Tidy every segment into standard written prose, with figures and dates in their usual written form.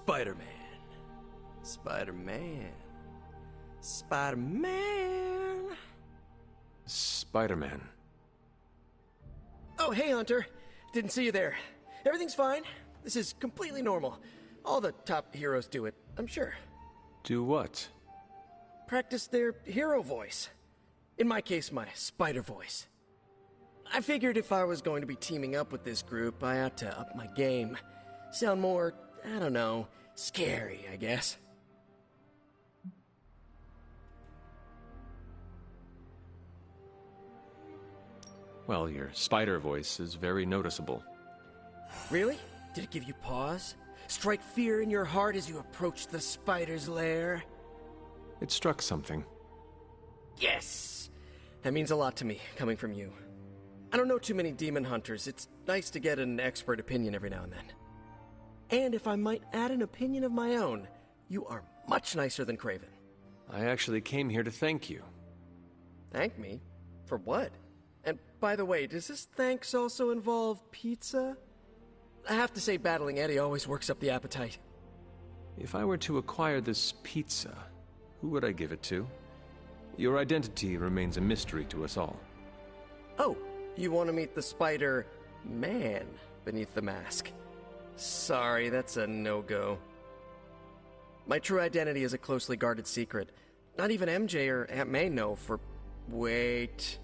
Spider-Man. Spider-Man. Spider-Man. Spider-Man. Oh, hey, Hunter. Didn't see you there. Everything's fine. This is completely normal. All the top heroes do it, I'm sure. Do what? Practice their hero voice. In my case, my spider voice. I figured if I was going to be teaming up with this group, I ought to up my game. Sound more, I don't know, scary, I guess. Well, your spider voice is very noticeable. Really? Did it give you pause? Strike fear in your heart as you approach the spider's lair? It struck something. Yes! That means a lot to me, coming from you. I don't know too many demon hunters. It's nice to get an expert opinion every now and then. And if I might add an opinion of my own, you are much nicer than Craven. I actually came here to thank you. Thank me? For what? And by the way, does this thanks also involve pizza? I have to say battling Eddie always works up the appetite. If I were to acquire this pizza, who would I give it to? Your identity remains a mystery to us all. Oh, you want to meet the Spider-Man beneath the mask. Sorry, that's a no-go. My true identity is a closely guarded secret. Not even MJ or Aunt May know for... Wait...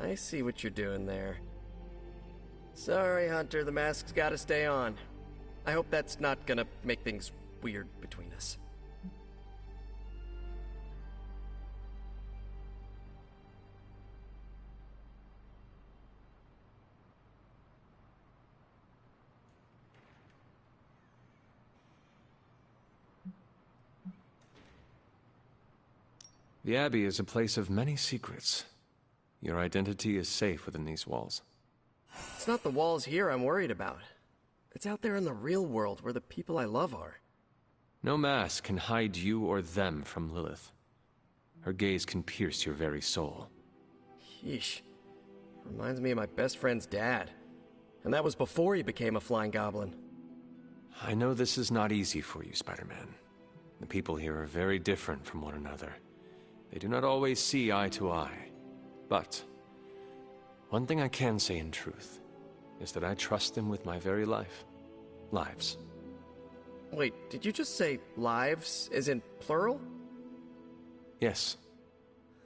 I see what you're doing there. Sorry, Hunter, the mask's gotta stay on. I hope that's not gonna make things weird between us. The Abbey is a place of many secrets. Your identity is safe within these walls. It's not the walls here I'm worried about. It's out there in the real world where the people I love are. No mask can hide you or them from Lilith. Her gaze can pierce your very soul. Yeesh. Reminds me of my best friend's dad. And that was before he became a flying goblin. I know this is not easy for you, Spider-Man. The people here are very different from one another. They do not always see eye to eye. But one thing I can say in truth is that I trust them with my very life. Lives. Wait, did you just say lives, as in plural? Yes.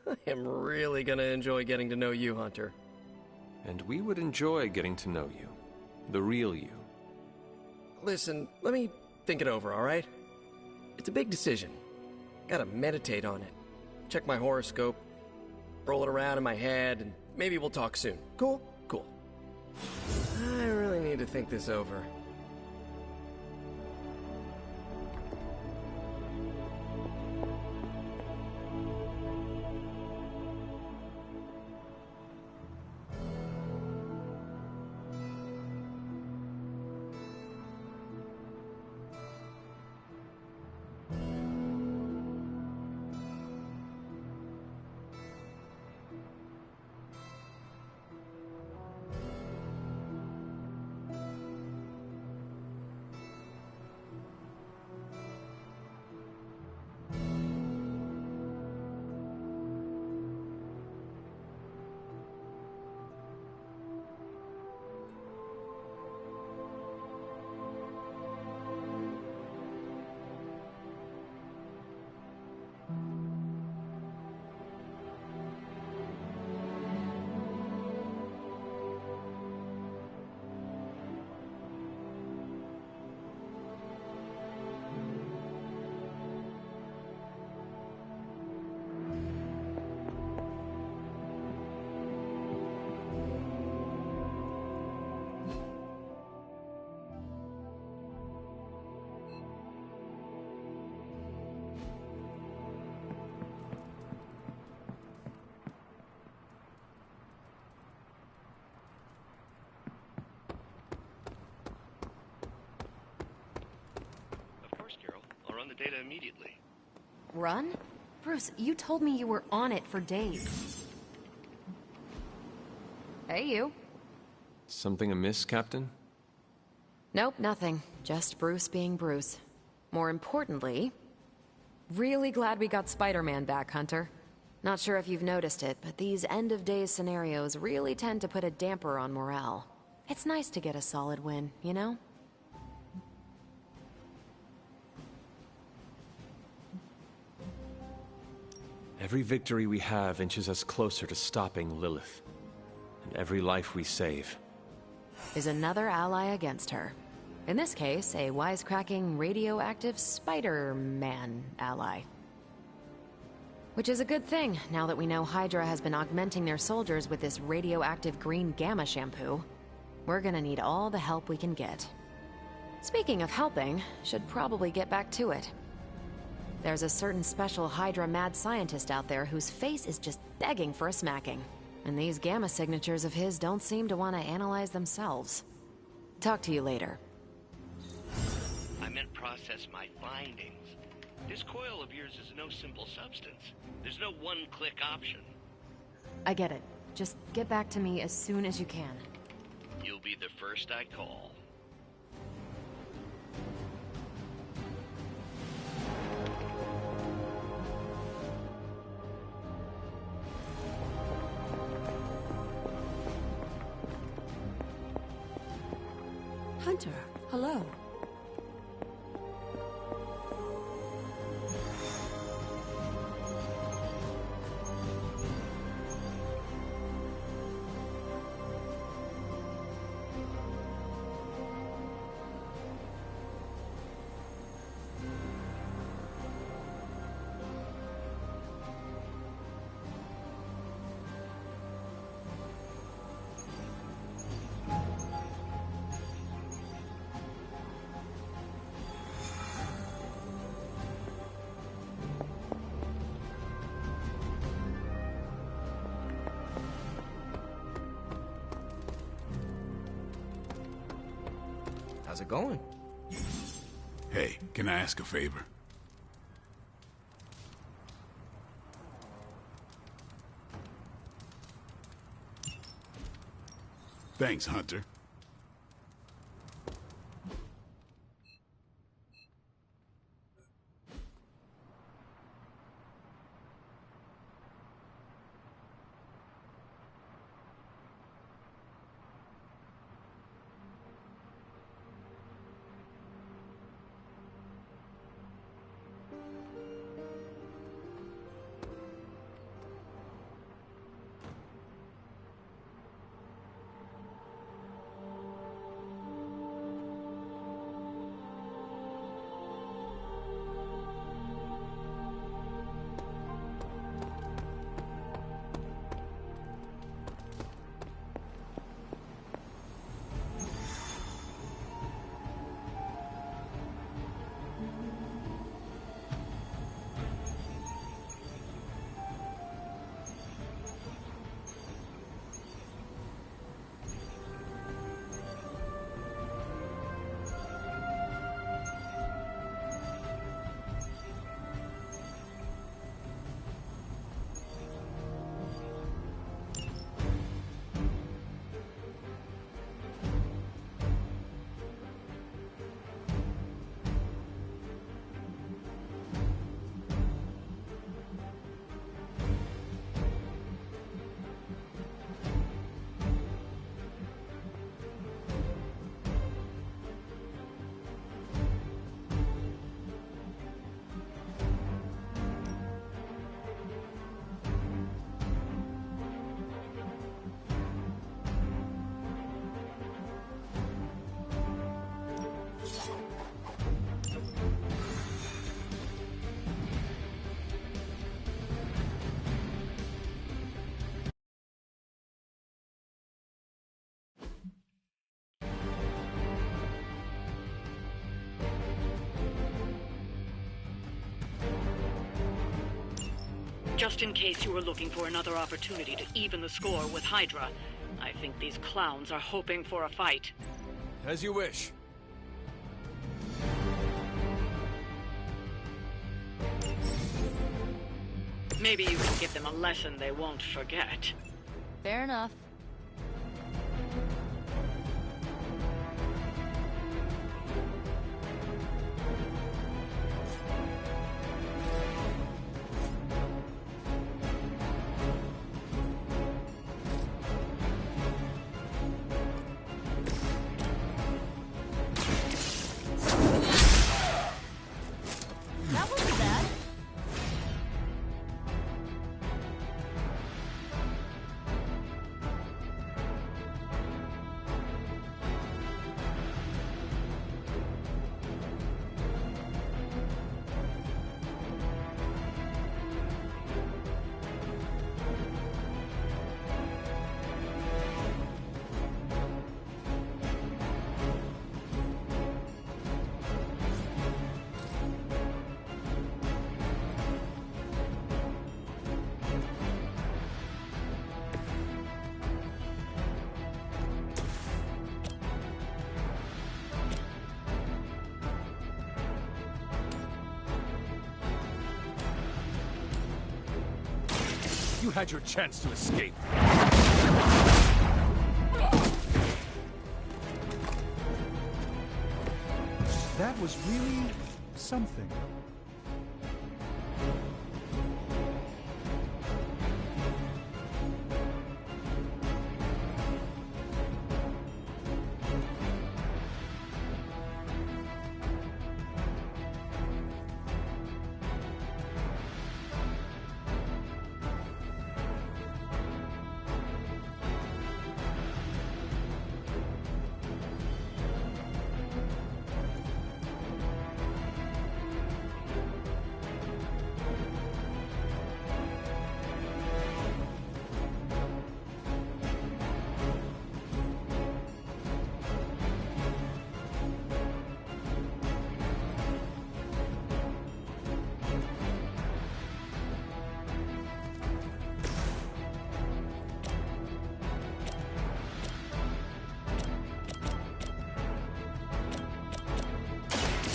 I am really gonna enjoy getting to know you, Hunter. And we would enjoy getting to know you. The real you. Listen, let me think it over, alright? It's a big decision. Gotta meditate on it. Check my horoscope. Roll it around in my head, and maybe we'll talk soon. Cool? Cool. I really need to think this over. the data immediately. Run? Bruce, you told me you were on it for days. Hey, you. Something amiss, Captain? Nope, nothing. Just Bruce being Bruce. More importantly, really glad we got Spider-Man back, Hunter. Not sure if you've noticed it, but these end-of-days scenarios really tend to put a damper on morale. It's nice to get a solid win, you know? Every victory we have inches us closer to stopping Lilith. And every life we save is another ally against her. In this case, a wisecracking, radioactive Spider-Man ally. Which is a good thing, now that we know Hydra has been augmenting their soldiers with this radioactive green gamma shampoo. We're gonna need all the help we can get. Speaking of helping, should probably get back to it. There's a certain special Hydra mad scientist out there whose face is just begging for a smacking. And these gamma signatures of his don't seem to want to analyze themselves. Talk to you later. I meant process my findings. This coil of yours is no simple substance. There's no one-click option. I get it. Just get back to me as soon as you can. You'll be the first I call. Hunter, hello. How's it going? Hey, can I ask a favor? Thanks, Hunter. Just in case you were looking for another opportunity to even the score with Hydra, I think these clowns are hoping for a fight. As you wish. Maybe you can give them a lesson they won't forget. Fair enough. You had your chance to escape. That was really something.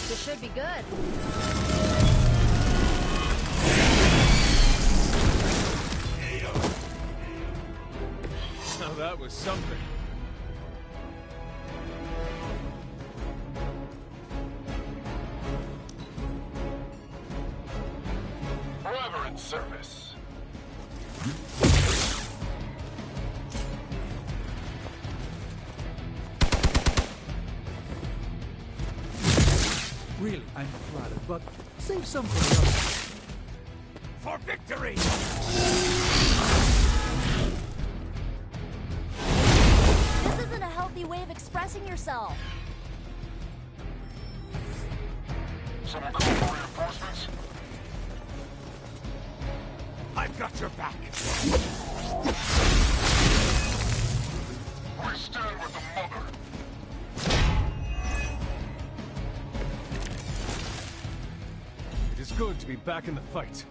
This should be good. Now that was something. Forever in service. Really, I'm flattered, but save some for the others. For victory! This isn't a healthy way of expressing yourself. Someone call for reinforcements? I've got your back. We stand with the mother. It is good to be back in the fight.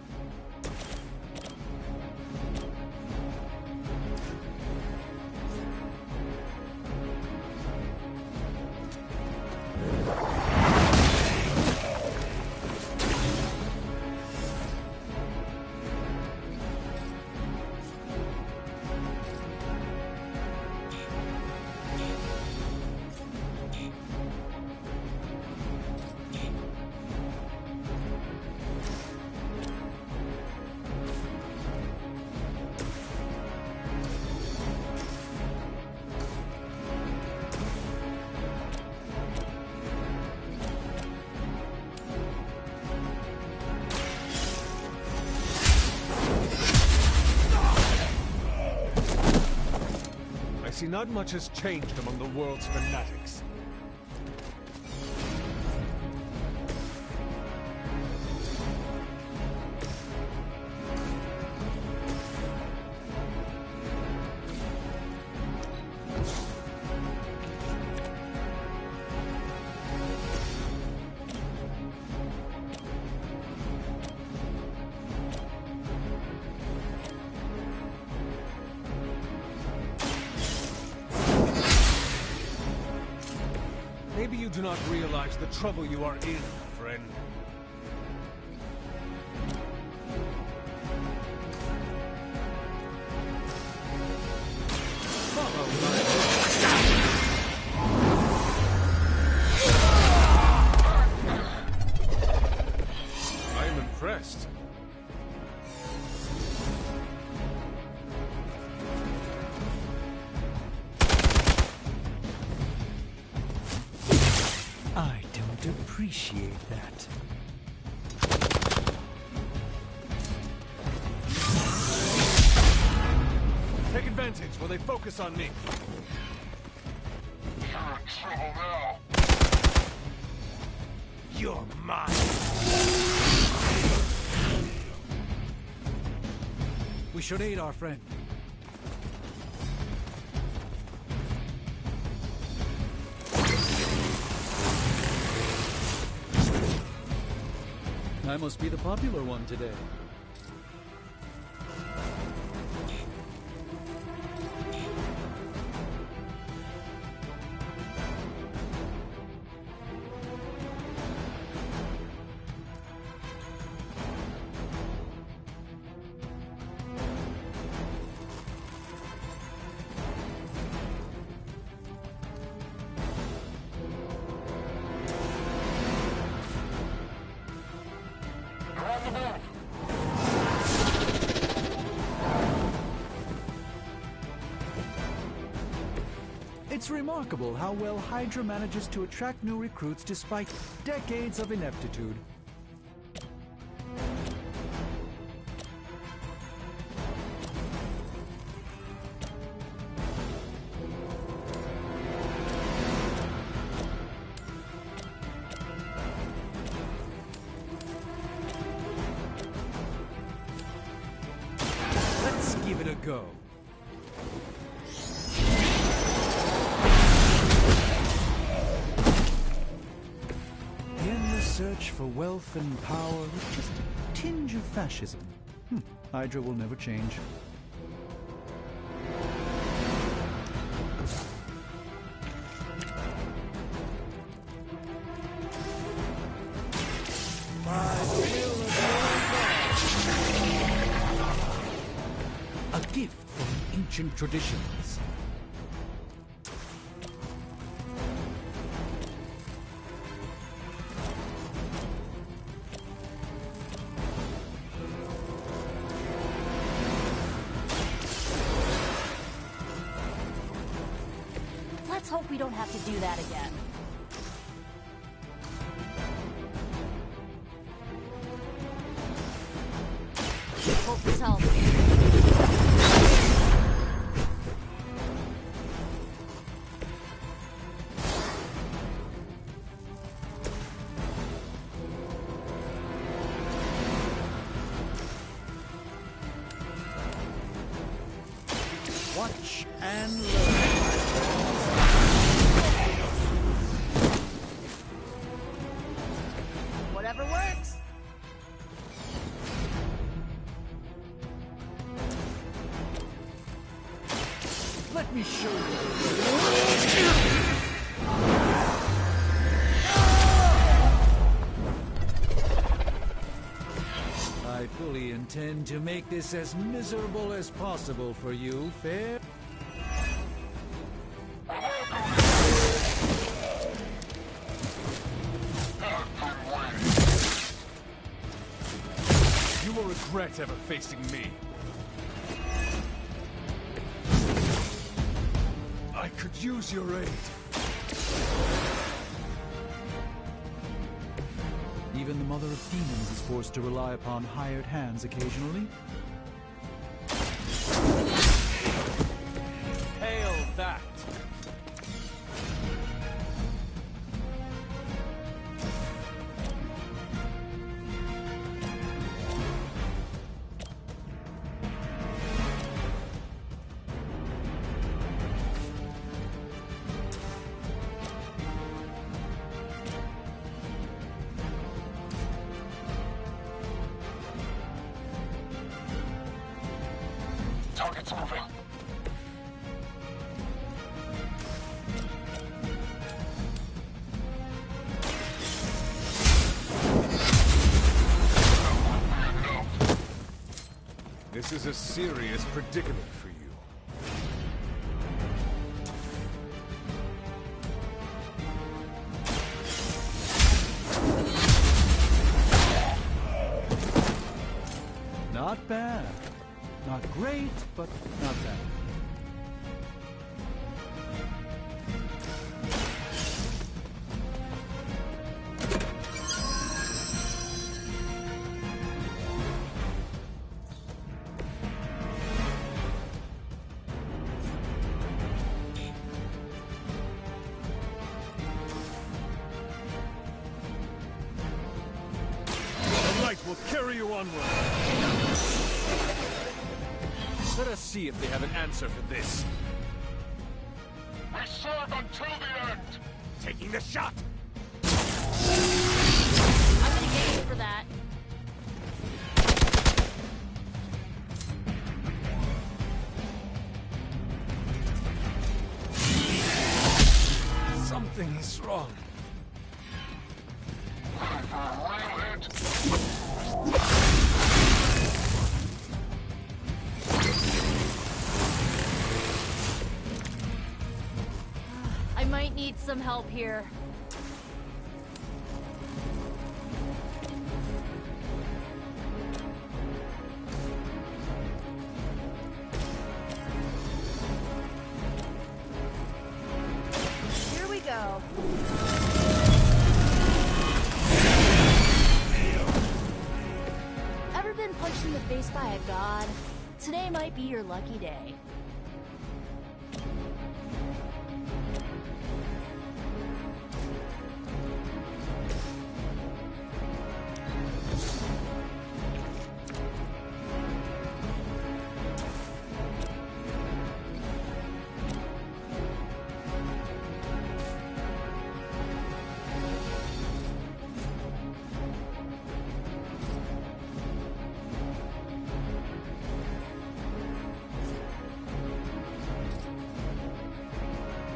I see not much has changed among the world's fanatics. Maybe you do not realize the trouble you are in, friend. Follow I am impressed. I don't appreciate that. Take advantage while they focus on me. You're in trouble now. You're mine. We should aid our friend. I must be the popular one today. It's remarkable how well Hydra manages to attract new recruits despite decades of ineptitude. Let's give it a go. Search for wealth and power with just a tinge of fascism. Hydra will never change. By the will of your God. A gift from ancient traditions. Let's hope we don't have to do that again. Hope this helps. Watch and learn. Whatever works. Let me show you. I fully intend to make this as miserable as possible for you, fair? You will regret ever facing me. I could use your aid. Even the Mother of Demons is forced to rely upon hired hands occasionally. Hail that! Target's moving. This is a serious predicament for you. Not bad. Not great, but not bad. The light will carry you onward. Let us see if they have an answer for this. We serve until the end! Taking the shot! I'm gonna get you for that. Something is wrong. Ready for a real hit? I might need some help here. blessed by a god. Today might be your lucky day.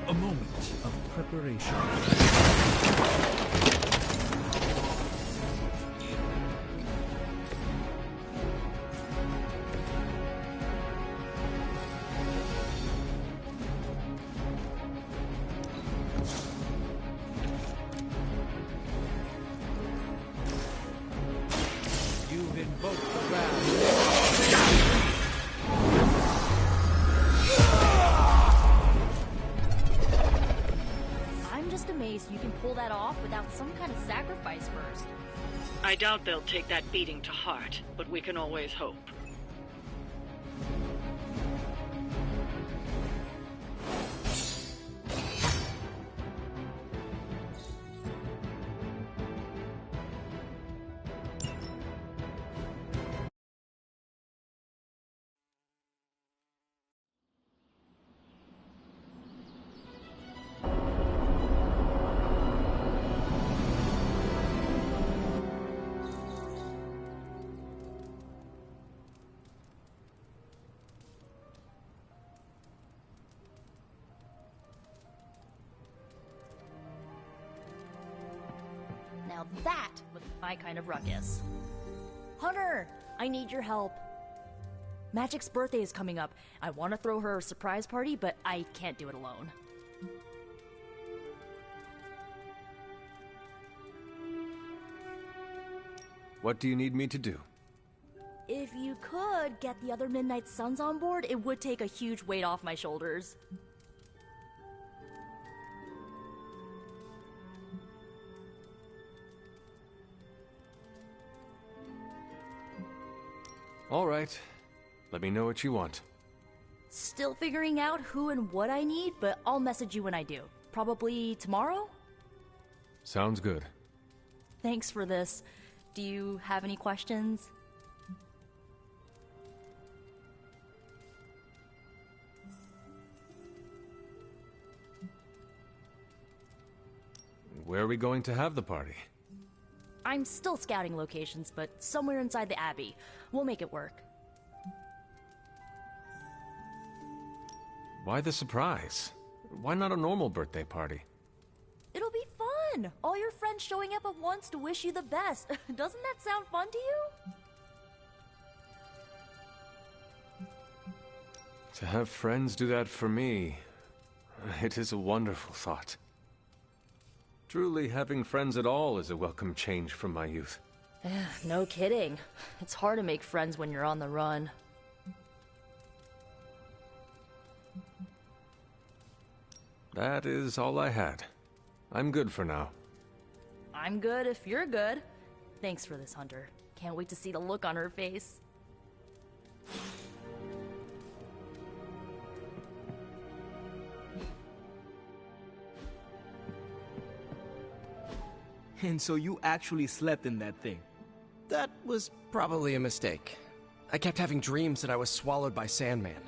A moment of preparation. You've invoked the wrath. I'm just amazed you can pull that off without some kind of sacrifice first. I doubt they'll take that beating to heart, but we can always hope. Now that was my kind of ruckus. Hunter, I need your help. Magic's birthday is coming up. I want to throw her a surprise party, but I can't do it alone. What do you need me to do? If you could get the other Midnight Suns on board, it would take a huge weight off my shoulders. All right. Let me know what you want. Still figuring out who and what I need, but I'll message you when I do. Probably tomorrow? Sounds good. Thanks for this. Do you have any questions? Where are we going to have the party? I'm still scouting locations, but somewhere inside the Abbey. We'll make it work. Why the surprise? Why not a normal birthday party? It'll be fun! All your friends showing up at once to wish you the best. Doesn't that sound fun to you? To have friends do that for me, it is a wonderful thought. Truly, having friends at all is a welcome change from my youth. No kidding. It's hard to make friends when you're on the run. That is all I had. I'm good for now. I'm good if you're good. Thanks for this, Hunter. Can't wait to see the look on her face. And so you actually slept in that thing? That was probably a mistake. I kept having dreams that I was swallowed by Sandman.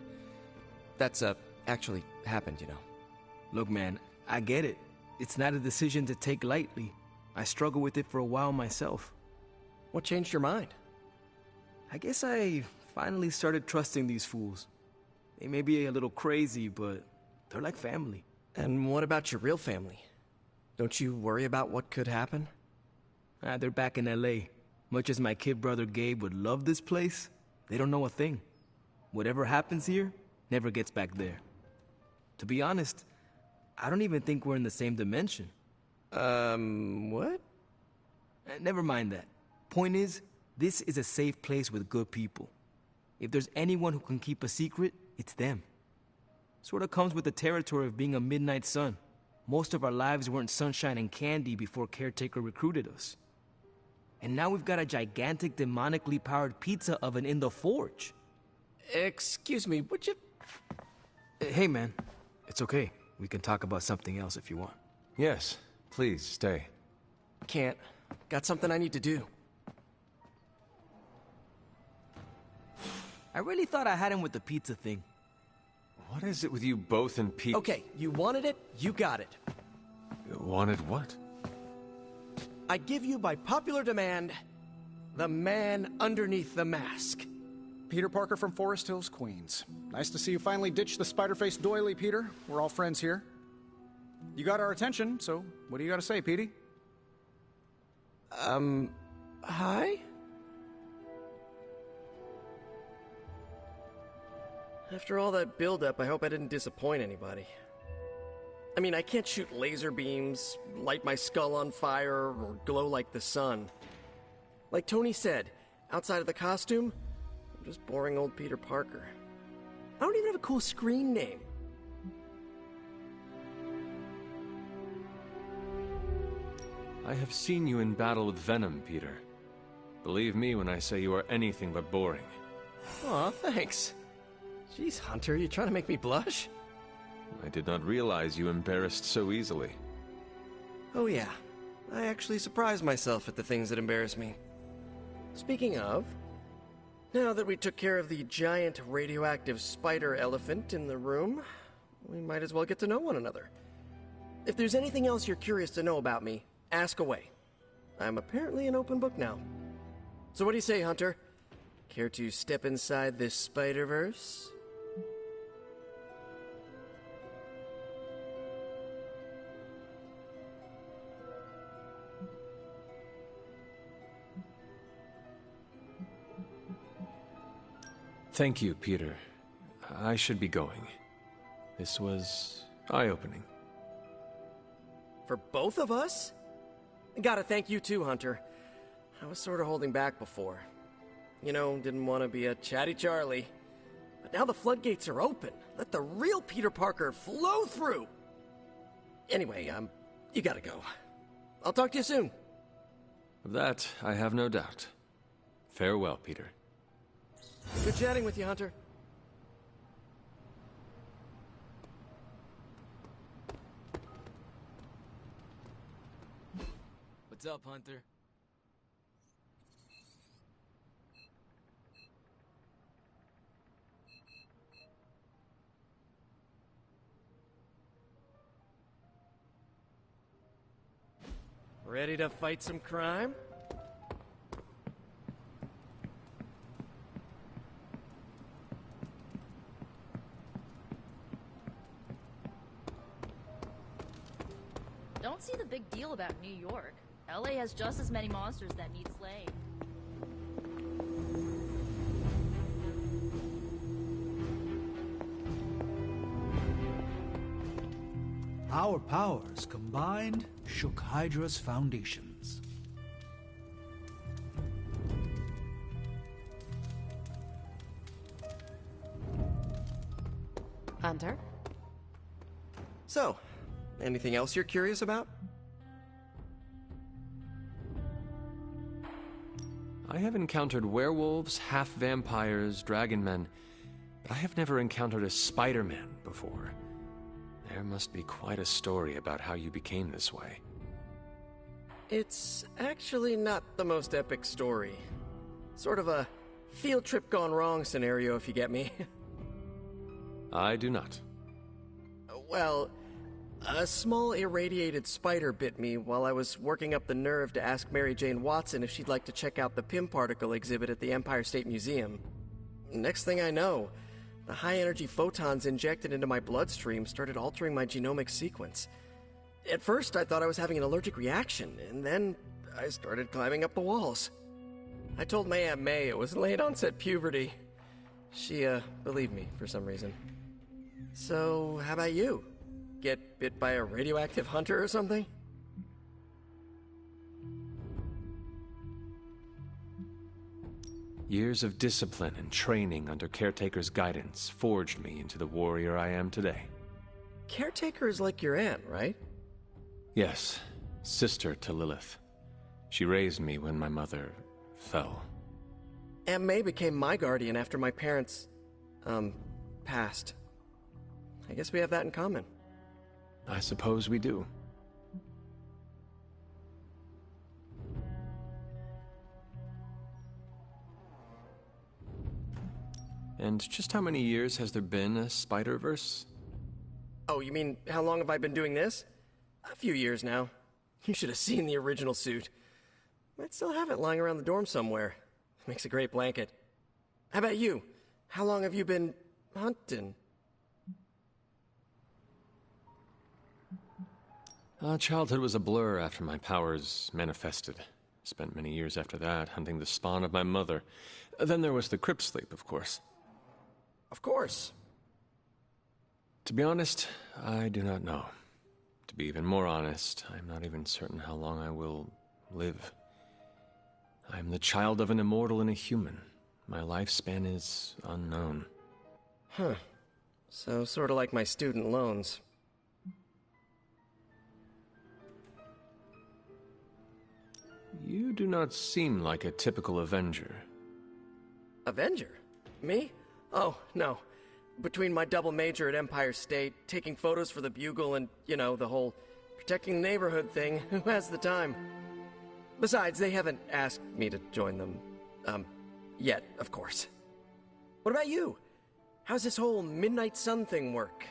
That's, actually happened, you know. Look, man, I get it. It's not a decision to take lightly. I struggled with it for a while myself. What changed your mind? I guess I finally started trusting these fools. They may be a little crazy, but they're like family. And what about your real family? Don't you worry about what could happen? They're back in LA. Much as my kid brother Gabe would love this place, they don't know a thing. Whatever happens here never gets back there. To be honest, I don't even think we're in the same dimension. What? Never mind that. Point is, this is a safe place with good people. If there's anyone who can keep a secret, it's them. Sort of comes with the territory of being a Midnight Sun. Most of our lives weren't sunshine and candy before Caretaker recruited us. And now we've got a gigantic demonically powered pizza oven in the forge. Excuse me, would you... Hey, man. It's okay. We can talk about something else if you want. Yes, please, stay. Can't. Got something I need to do. I really thought I had him with the pizza thing. What is it with you both and Pete? Okay, you wanted it, you got it. Wanted what? I give you by popular demand, the man underneath the mask. Peter Parker from Forest Hills, Queens. Nice to see you finally ditched the spider-faced doily, Peter. We're all friends here. You got our attention, so what do you got to say, Petey? Hi? After all that build-up, I hope I didn't disappoint anybody. I mean, I can't shoot laser beams, light my skull on fire, or glow like the sun. Like Tony said, outside of the costume, I'm just boring old Peter Parker. I don't even have a cool screen name. I have seen you in battle with Venom, Peter. Believe me when I say you are anything but boring. Aw, thanks. Jeez, Hunter, you trying to make me blush? I did not realize you embarrassed so easily. Oh yeah, I actually surprise myself at the things that embarrass me. Speaking of, now that we took care of the giant radioactive spider elephant in the room, we might as well get to know one another. If there's anything else you're curious to know about me, ask away. I'm apparently an open book now. So what do you say, Hunter? Care to step inside this Spider-Verse? Thank you, Peter. I should be going. This was eye-opening. For both of us? Gotta thank you too, Hunter. I was sort of holding back before. You know, didn't want to be a chatty Charlie. But now the floodgates are open. Let the real Peter Parker flow through! Anyway, you gotta go. I'll talk to you soon. Of that, I have no doubt. Farewell, Peter. Good chatting with you, Hunter. What's up, Hunter? Ready to fight some crime? Don't see the big deal about New York. LA has just as many monsters that need slaying. Our powers combined shook Hydra's foundations. Hunter? So, anything else you're curious about? I have encountered werewolves, half-vampires, dragonmen, but I have never encountered a Spider-Man before. There must be quite a story about how you became this way. It's actually not the most epic story. Sort of a field trip gone wrong scenario, if you get me. I do not. Well, a small irradiated spider bit me while I was working up the nerve to ask Mary Jane Watson if she'd like to check out the Pym particle exhibit at the Empire State Museum. Next thing I know, the high-energy photons injected into my bloodstream started altering my genomic sequence. At first, I thought I was having an allergic reaction, and then I started climbing up the walls. I told my Aunt May it was late-onset puberty. She, believed me for some reason. So, how about you? Get bit by a radioactive hunter or something? Years of discipline and training under Caretaker's guidance forged me into the warrior I am today. Caretaker is like your aunt, right? Yes, sister to Lilith. She raised me when my mother fell. Aunt May became my guardian after my parents, passed. I guess we have that in common. I suppose we do. And just how many years has there been a Spider-Verse? Oh, you mean how long have I been doing this? A few years now. You should have seen the original suit. Might still have it lying around the dorm somewhere. Makes a great blanket. How about you? How long have you been hunting? Childhood was a blur after my powers manifested. Spent many years after that hunting the spawn of my mother. Then there was the crypt sleep, of course. Of course. To be honest, I do not know. To be even more honest, I'm not even certain how long I will live. I am the child of an immortal and a human. My lifespan is unknown. Huh. So sort of like my student loans. You do not seem like a typical Avenger. Avenger? Me? Oh, no. Between my double major at Empire State, taking photos for the Bugle, and, you know, the whole protecting the neighborhood thing, who has the time? Besides, they haven't asked me to join them, yet, of course. What about you? How's this whole Midnight Sun thing work?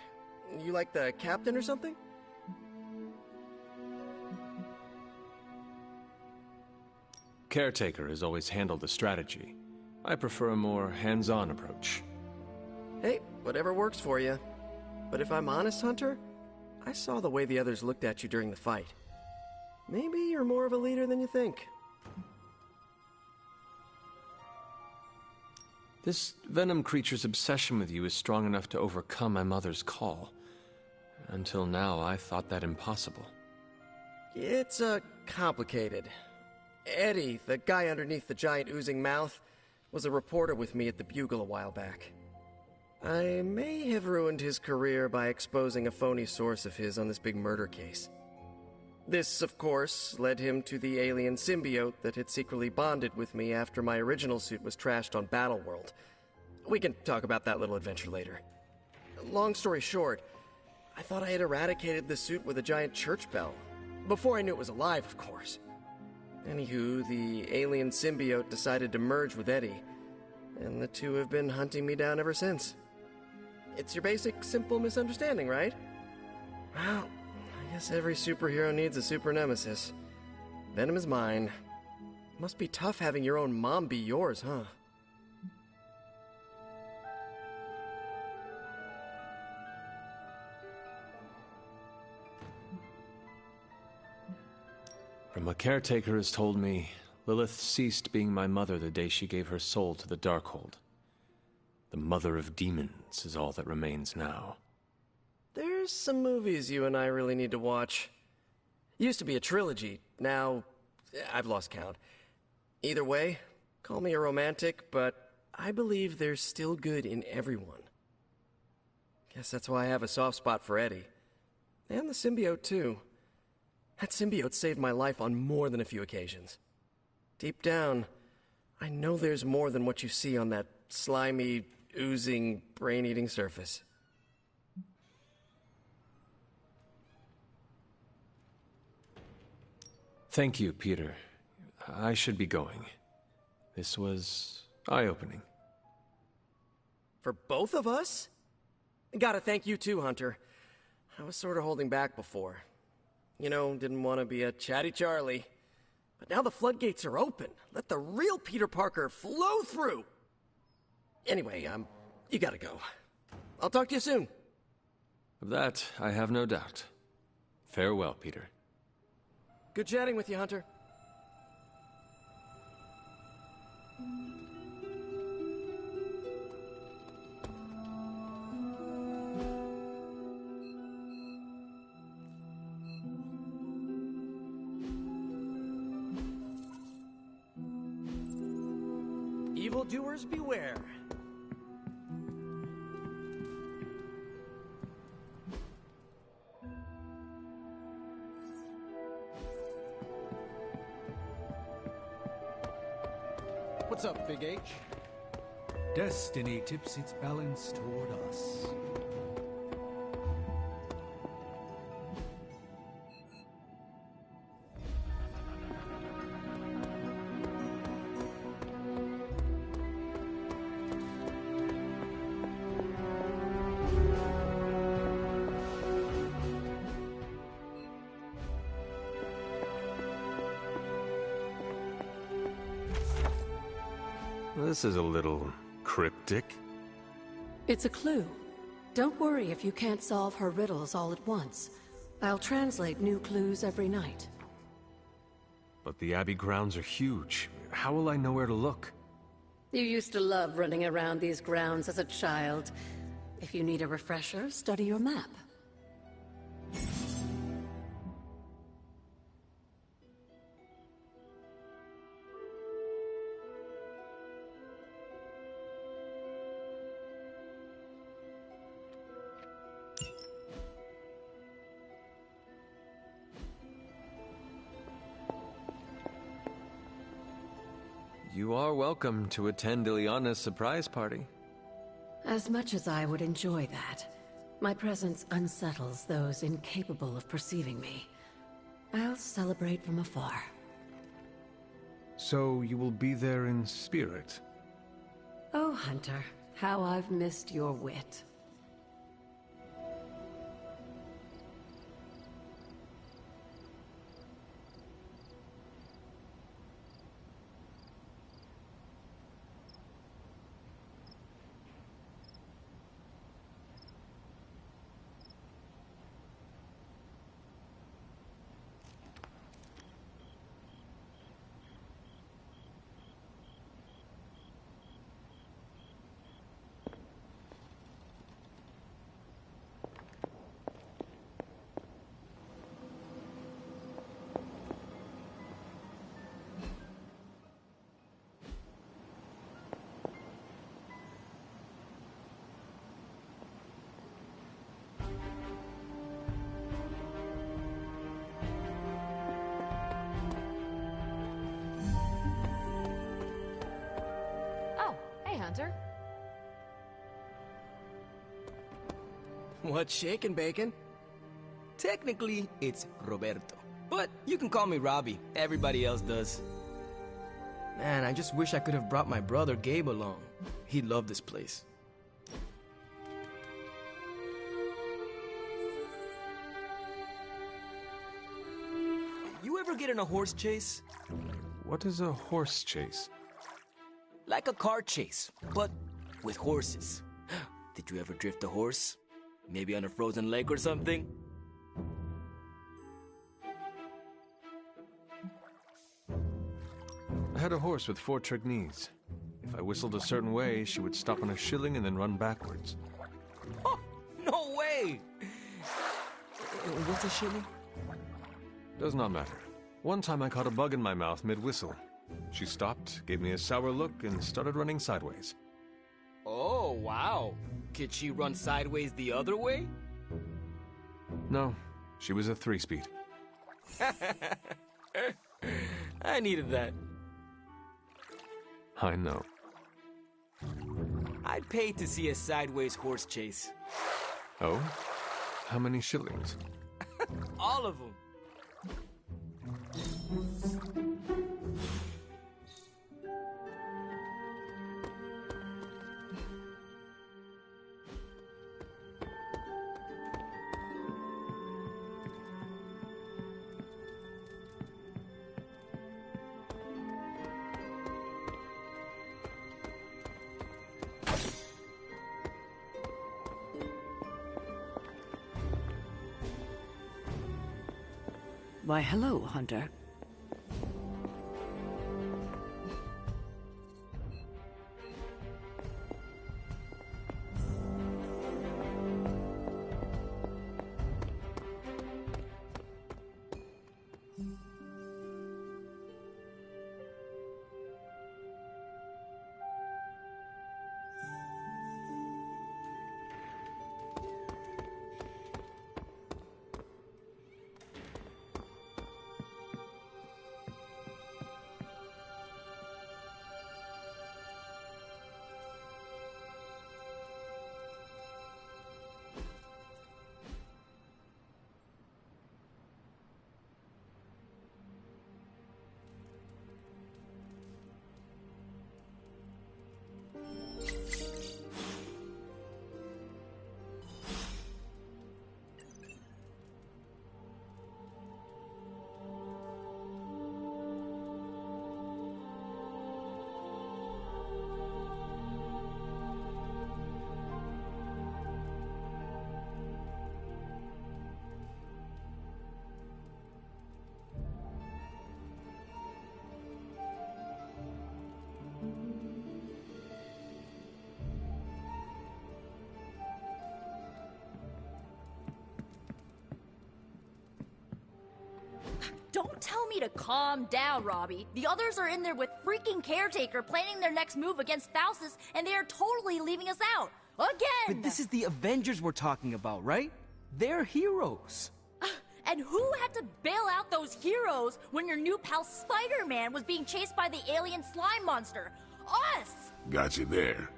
You like the captain or something? Caretaker has always handled the strategy. I prefer a more hands-on approach. Hey, whatever works for you. But if I'm honest, Hunter, I saw the way the others looked at you during the fight. Maybe you're more of a leader than you think. This Venom creature's obsession with you is strong enough to overcome my mother's call. Until now, I thought that impossible. It's, complicated. Eddie, the guy underneath the giant oozing mouth, was a reporter with me at the Bugle a while back. I may have ruined his career by exposing a phony source of his on this big murder case. This, of course, led him to the alien symbiote that had secretly bonded with me after my original suit was trashed on Battleworld. We can talk about that little adventure later. Long story short, I thought I had eradicated the suit with a giant church bell. Before I knew it was alive, of course. Anywho, the alien symbiote decided to merge with Eddie, and the two have been hunting me down ever since. It's your basic, simple misunderstanding, right? Well, I guess every superhero needs a super nemesis. Venom is mine. Must be tough having your own mom be yours, huh? From what Caretaker has told me, Lilith ceased being my mother the day she gave her soul to the Darkhold. The mother of demons is all that remains now. There's some movies you and I really need to watch. Used to be a trilogy, now I've lost count. Either way, call me a romantic, but I believe there's still good in everyone. Guess that's why I have a soft spot for Eddie. And the symbiote, too. That symbiote saved my life on more than a few occasions. Deep down, I know there's more than what you see on that slimy, oozing, brain-eating surface. Thank you, Peter. I should be going. This was eye-opening. For both of us? Gotta thank you too, Hunter. I was sort of holding back before. You know, didn't want to be a chatty Charlie. But now the floodgates are open. Let the real Peter Parker flow through! Anyway, you gotta go. I'll talk to you soon. Of that, I have no doubt. Farewell, Peter. Good chatting with you, Hunter. Evildoers beware. What's up, Big H? Destiny tips its balance toward us. This is a little cryptic. It's a clue. Don't worry if you can't solve her riddles all at once. I'll translate new clues every night. But the Abbey grounds are huge. How will I know where to look? You used to love running around these grounds as a child. If you need a refresher, study your map. You are welcome to attend Ileana's surprise party. As much as I would enjoy that, my presence unsettles those incapable of perceiving me. I'll celebrate from afar. So you will be there in spirit? Oh, Hunter, how I've missed your wit. Hunter. What's shaking, Bacon? Technically, it's Roberto. But you can call me Robbie. Everybody else does. Man, I just wish I could have brought my brother Gabe along. He'd love this place. You ever get in a horse chase? What is a horse chase? Like a car chase, but with horses. Did you ever drift a horse? Maybe on a frozen lake or something? I had a horse with 4 trick knees. If I whistled a certain way, she would stop on a shilling and then run backwards. Oh, no way! What's a shilling? Does not matter. One time I caught a bug in my mouth mid-whistle. She stopped, gave me a sour look, and started running sideways. Oh, wow. Could she run sideways the other way? No, she was a 3-speed. I needed that. I know. I'd pay to see a sideways horse chase. Oh? How many shillings? All of them. Why, hello, Hunter. Don't tell me to calm down, Robbie. The others are in there with freaking Caretaker planning their next move against Faustus, and they are totally leaving us out. Again! But this is the Avengers we're talking about, right? They're heroes. And who had to bail out those heroes when your new pal Spider-Man was being chased by the alien slime monster? Us! Got you there.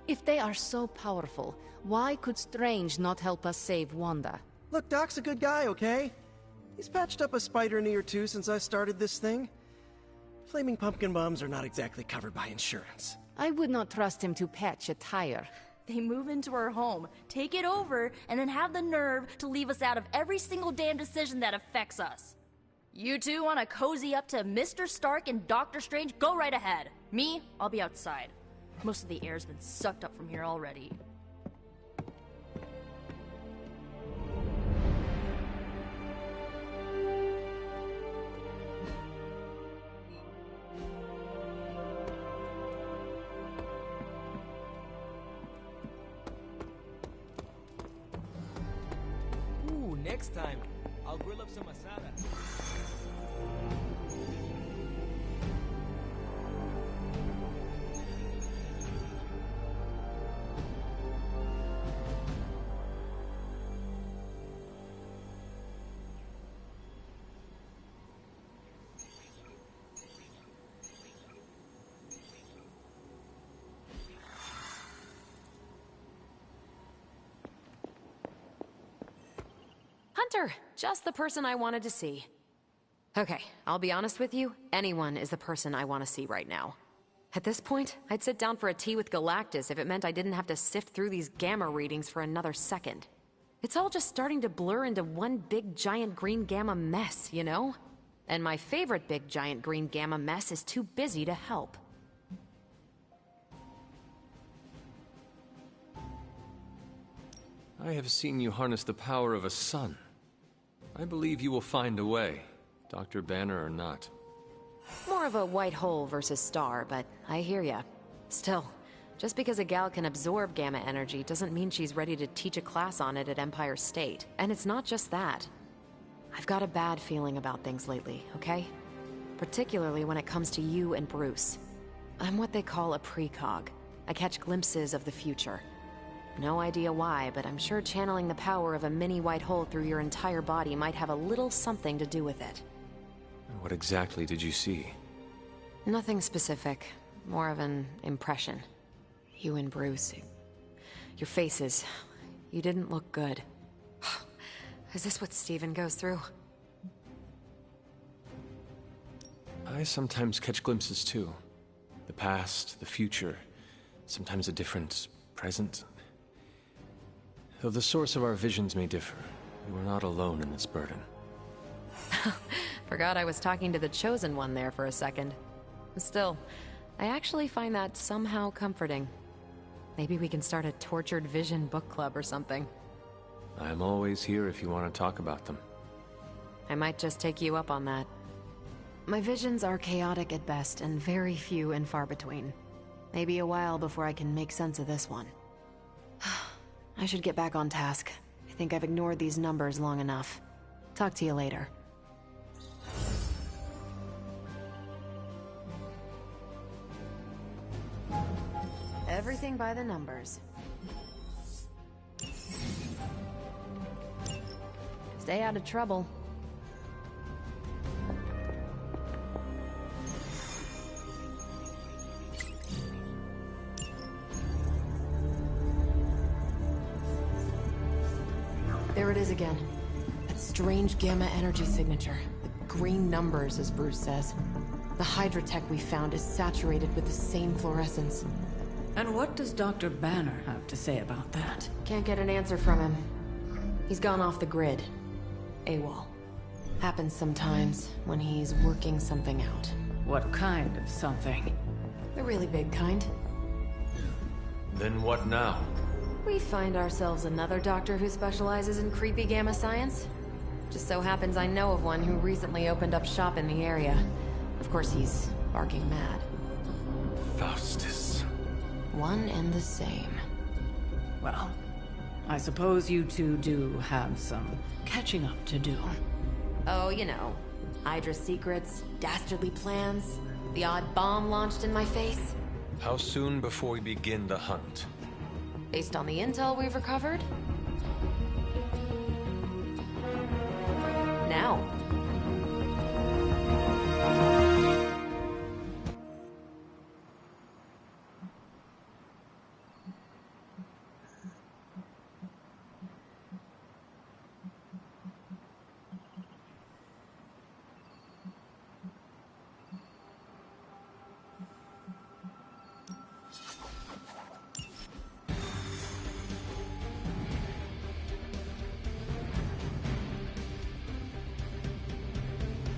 If they are so powerful, why could Strange not help us save Wanda? Look, Doc's a good guy, okay? He's patched up a spider knee or two since I started this thing. Flaming pumpkin bombs are not exactly covered by insurance. I would not trust him to patch a tire. They move into our home, take it over, and then have the nerve to leave us out of every single damn decision that affects us. You two want to cozy up to Mr. Stark and Doctor Strange? Go right ahead. Me, I'll be outside. Most of the air's been sucked up from here already. Ooh, next time, I'll grill up some asada. Hunter, just the person I wanted to see. Okay, I'll be honest with you, anyone is the person I want to see right now. At this point, I'd sit down for a tea with Galactus if it meant I didn't have to sift through these gamma readings for another second. It's all just starting to blur into one big giant green gamma mess, you know? And my favorite big giant green gamma mess is too busy to help. I have seen you harness the power of a sun. I believe you will find a way, Dr. Banner or not. More of a white hole versus star, but I hear ya. Still, just because a gal can absorb gamma energy doesn't mean she's ready to teach a class on it at Empire State. And it's not just that. I've got a bad feeling about things lately, okay? Particularly when it comes to you and Bruce. I'm what they call a precog. I catch glimpses of the future. No idea why, but I'm sure channeling the power of a mini white hole through your entire body might have a little something to do with it. What exactly did you see? Nothing specific. More of an impression. You and Bruce. Your faces. You didn't look good. Is this what Steven goes through? I sometimes catch glimpses too. The past, the future, sometimes a different present. Though the source of our visions may differ, you are not alone in this burden. Forgot I was talking to the Chosen One there for a second. Still, I actually find that somehow comforting. Maybe we can start a Tortured Vision book club or something. I am always here if you want to talk about them. I might just take you up on that. My visions are chaotic at best and very few and far between. Maybe a while before I can make sense of this one. I should get back on task. I think I've ignored these numbers long enough. Talk to you later. Everything by the numbers. Stay out of trouble. There it is again. That strange gamma energy signature. The green numbers, as Bruce says. The Hydra tech we found is saturated with the same fluorescence. And what does Dr. Banner have to say about that? Can't get an answer from him. He's gone off the grid. AWOL. Happens sometimes when he's working something out. What kind of something? The really big kind. Then what now? We find ourselves another doctor who specializes in creepy gamma science. Just so happens I know of one who recently opened up shop in the area. Of course, he's barking mad. Faustus. One and the same. Well, I suppose you two do have some catching up to do. Oh, you know. Hydra secrets, dastardly plans, the odd bomb launched in my face. How soon before we begin the hunt? Based on the intel we've recovered? Now.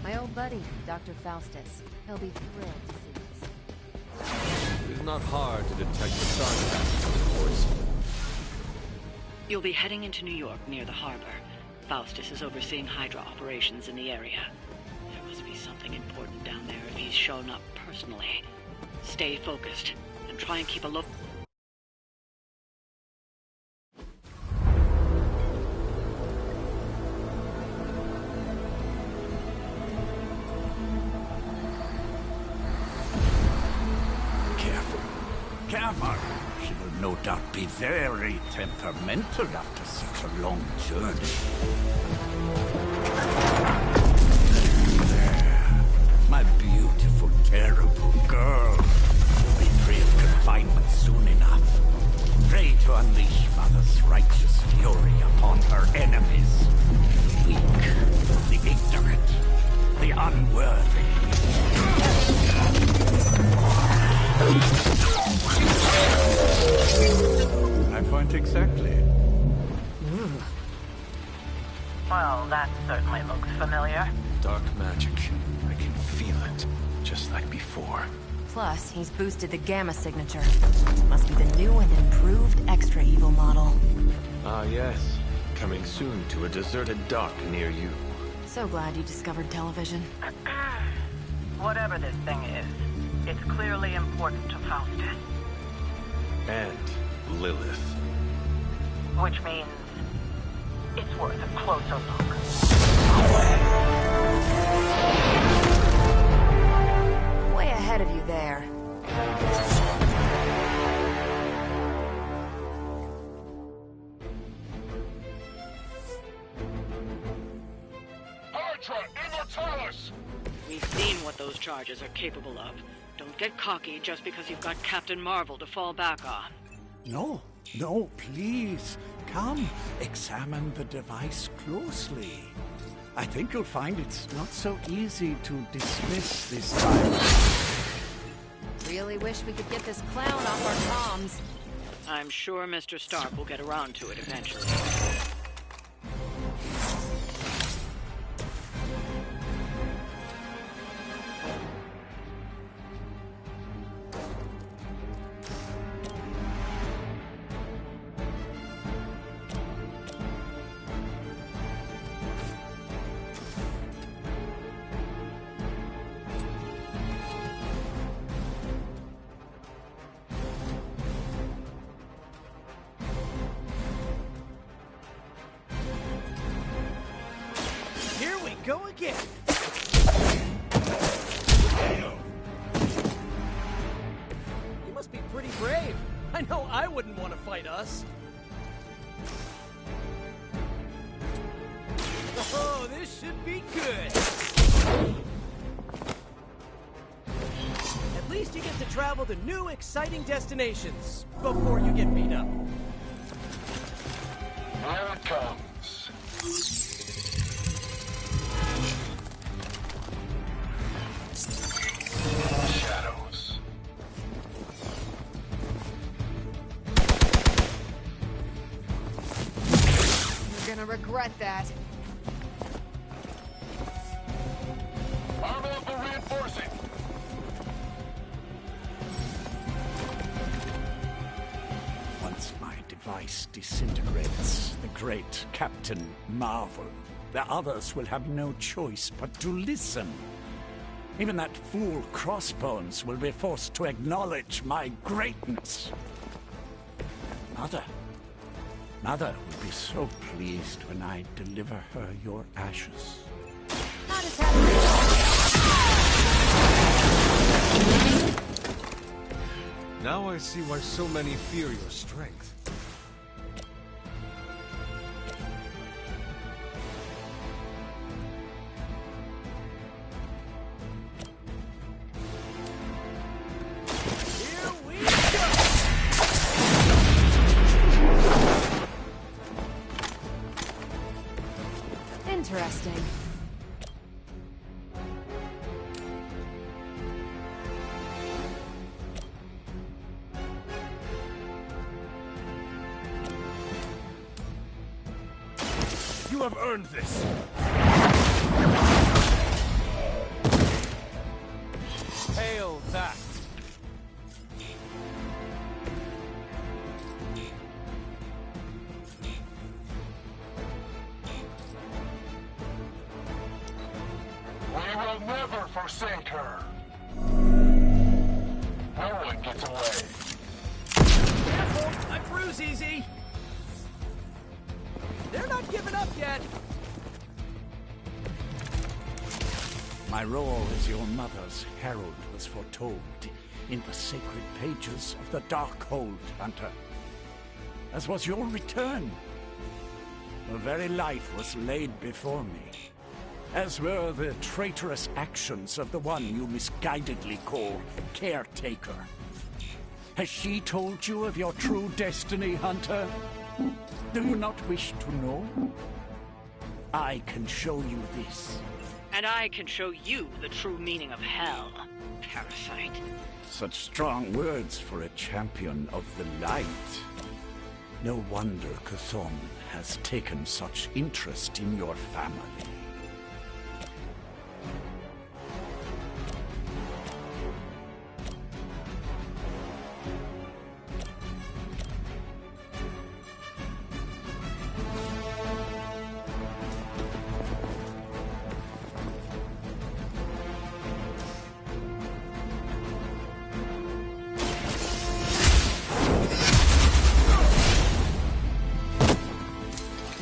My old buddy, Dr. Faustus. He'll be thrilled to see us. It is not hard to detect the sarcasm, of course. You'll be heading into New York near the harbor. Faustus is overseeing Hydra operations in the area. There must be something important down there if he's shown up personally. Stay focused and try and keep a look. Careful. She will no doubt be very temperamental after such a long journey. There. My beautiful, terrible girl will be free of confinement soon enough. Pray to unleash Mother's righteous fury upon her enemies. The weak, the ignorant, the unworthy. My point exactly. Well, that certainly looks familiar. Dark magic. I can feel it, just like before. Plus, he's boosted the gamma signature. Must be the new and improved extra evil model. Ah, yes. Coming soon to a deserted dock near you. So glad you discovered television. Whatever this thing is, it's clearly important to Faustus. And Lilith. Which means it's worth a closer look. Way ahead of you there. Hydra Immortalis! We've seen what those charges are capable of. Don't get cocky just because you've got Captain Marvel to fall back on. No, no, please. Come, examine the device closely. I think you'll find it's not so easy to dismiss this time. Really wish we could get this clown off our comms. I'm sure Mr. Stark will get around to it eventually. Go again. You must be pretty brave. I know I wouldn't want to fight us. Oh, this should be good. At least you get to travel to new, exciting destinations before you get beat up. Here it comes. Shadows. You're gonna regret that. Armor for reinforcing. Once my device disintegrates, the great Captain Marvel, the others will have no choice but to listen. Even that fool Crossbones will be forced to acknowledge my greatness. Mother will be so pleased when I deliver her your ashes. How does that Now I see why so many fear your strength. Here we go! Interesting. You have earned this. Hail that. We will never forsake her. No one gets away. Careful! I bruise easy! They're not giving up yet! My role as your mother's herald was foretold in the sacred pages of the Darkhold, Hunter. As was your return. Your very life was laid before me. As were the traitorous actions of the one you misguidedly call Caretaker. Has she told you of your true destiny, Hunter? Do you not wish to know? I can show you this. And I can show you the true meaning of hell, parasite. Such strong words for a champion of the light. No wonder Cthulhu has taken such interest in your family.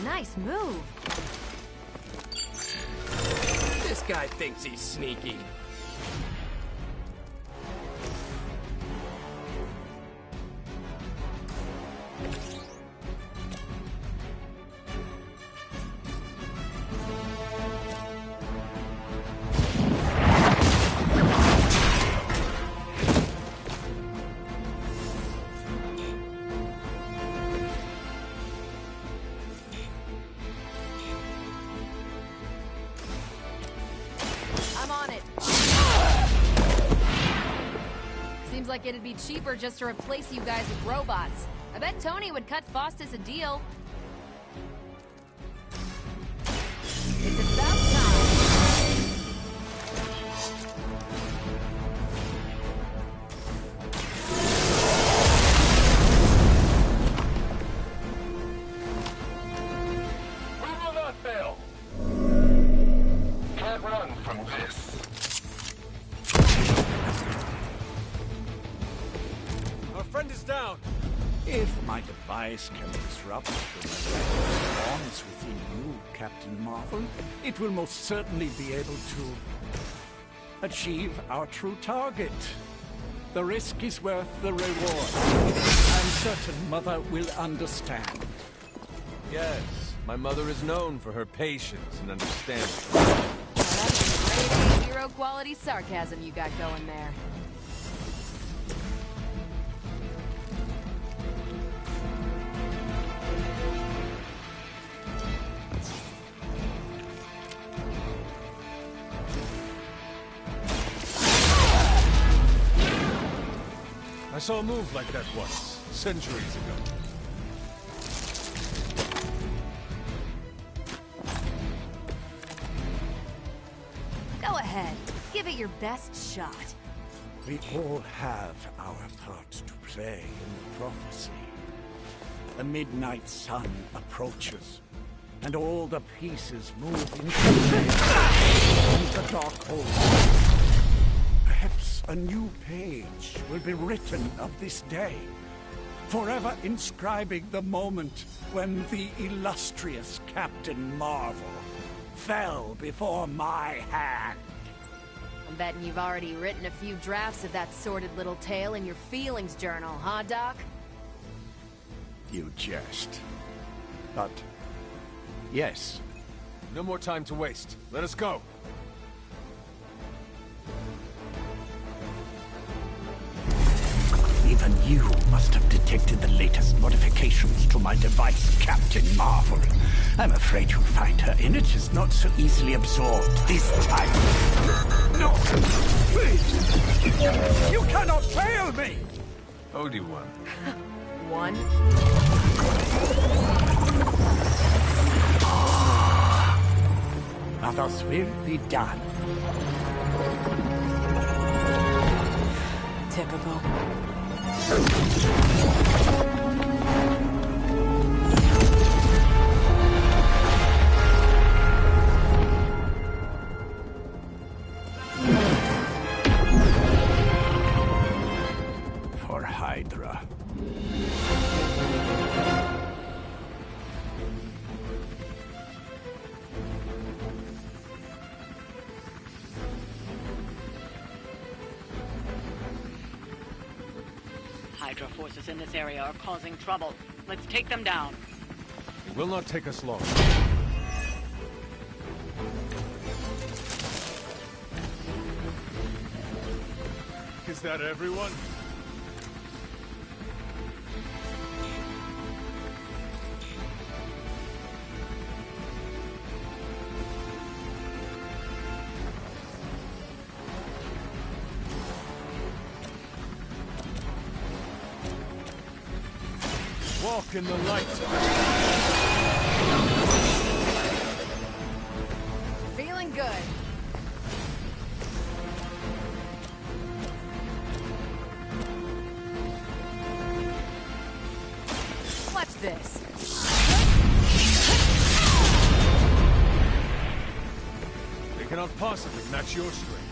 Nice move. This guy thinks he's sneaky. I'm on it. Seems like it'd be cheaper just to replace you guys with robots. I bet Tony would cut Faustus a deal. It's about time. We will not fail. Can't run from this. Our friend is down. If my device can disrupt the bonds within you, Captain Marvel, it will most certainly be able to achieve our true target. The risk is worth the reward. I'm certain Mother will understand. Yes, my mother is known for her patience and understanding. That's some grade A hero quality sarcasm you got going there. I saw a move like that once, centuries ago. Go ahead. Give it your best shot. We all have our part to play in the prophecy. The midnight sun approaches, and all the pieces move into the dark hole. Perhaps a new page will be written of this day, forever inscribing the moment when the illustrious Captain Marvel fell before my hand. I'm betting you've already written a few drafts of that sordid little tale in your feelings journal, huh, Doc? You jest. But... yes. No more time to waste. Let us go. Even you must have detected the latest modifications to my device, Captain Marvel. I'm afraid you'll find her energy not so easily absorbed this time. No! Please! You cannot fail me! Obi-Wan. One? Others will be done. Typical. For Hydra. Hydra forces in this area are causing trouble. Let's take them down. It will not take us long. Is that everyone? Walk in the light. Feeling good. Watch this. They cannot possibly match your strength.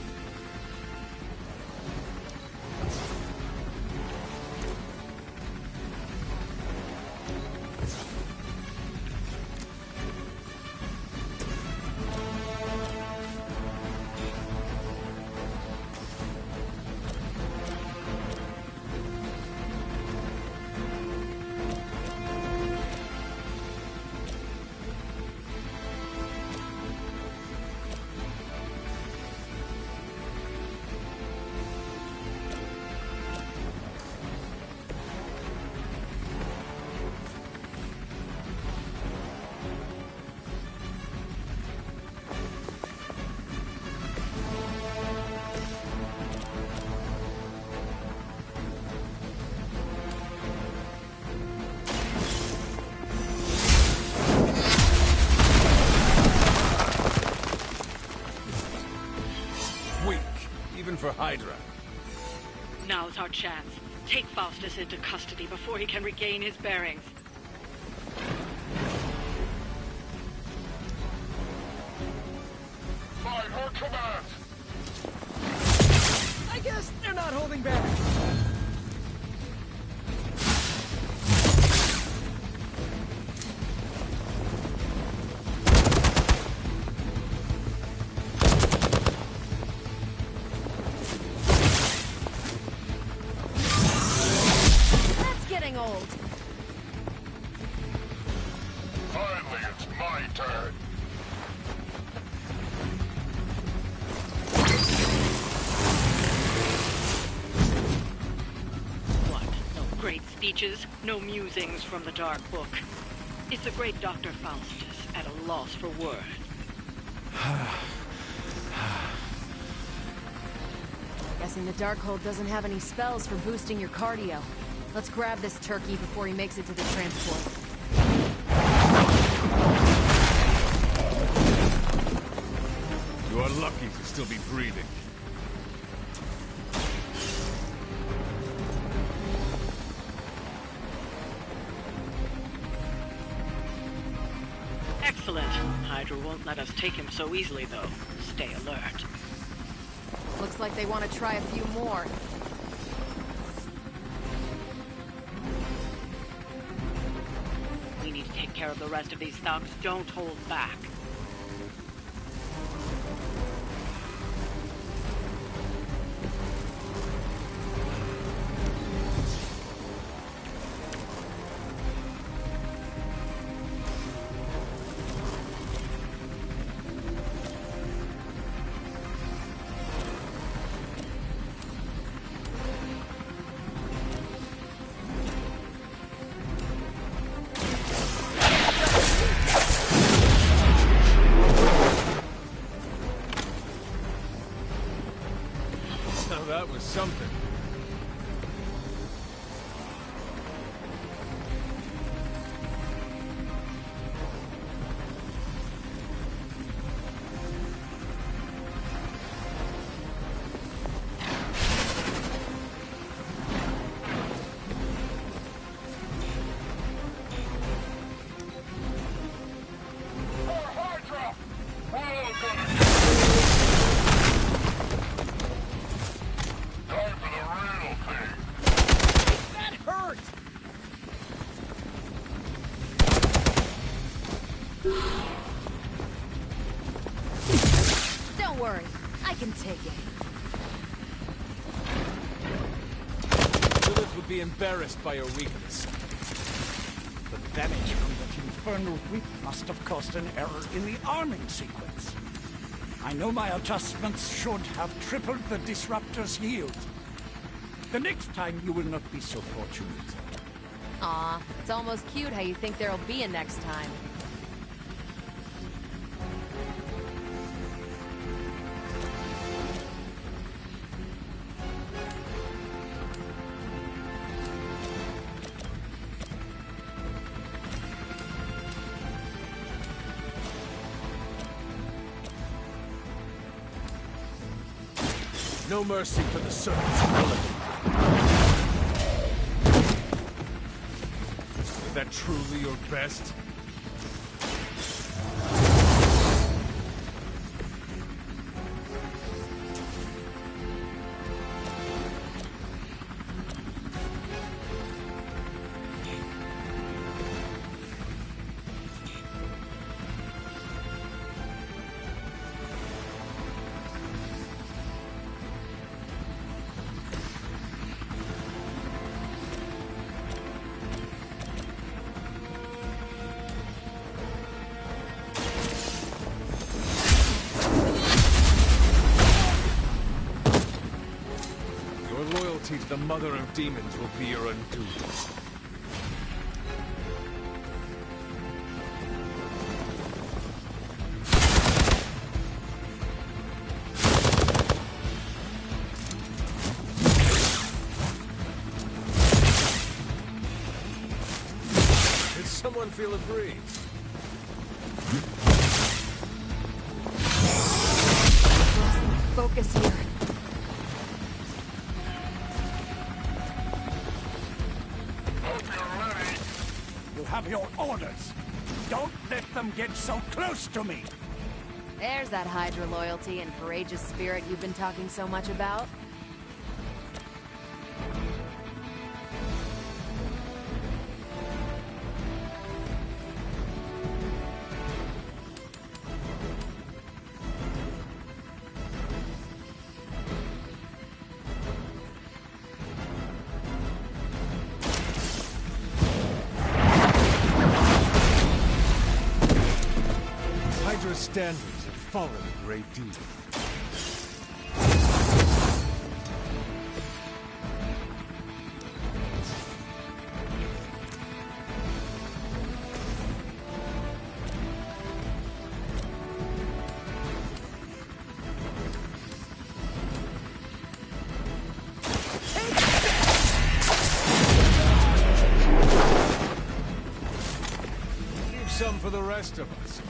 For Hydra. Now's our chance. Take Faustus into custody before he can regain his bearings. By her command! I guess they're not holding back. Old. Finally, it's my turn. What? No great speeches? No musings from the Dark Book? Is the great Dr. Faustus at a loss for words? Guessing the Darkhold doesn't have any spells for boosting your cardio. Let's grab this turkey before he makes it to the transport. You are lucky to still be breathing. Excellent. Hydra won't let us take him so easily, though. Stay alert. Looks like they want to try a few more. We need to take care of the rest of these thugs. Don't hold back. was something. Don't worry, I can take it. Lilith would be embarrassed by your weakness. The damage from that infernal whip must have caused an error in the arming sequence. I know my adjustments should have tripled the disruptor's yield. The next time you will not be so fortunate. Aw, it's almost cute how you think there'll be a next time. No mercy for the servants of Lilith. Is that truly your best? Loyalty to the Mother of Demons will be your undoing. Did someone feel a breeze? Focus here. Have your orders. Don't let them get so close to me. There's that Hydra loyalty and courageous spirit you've been talking so much about. Hydra's standards have fallen a great deal. Leave some for the rest of us.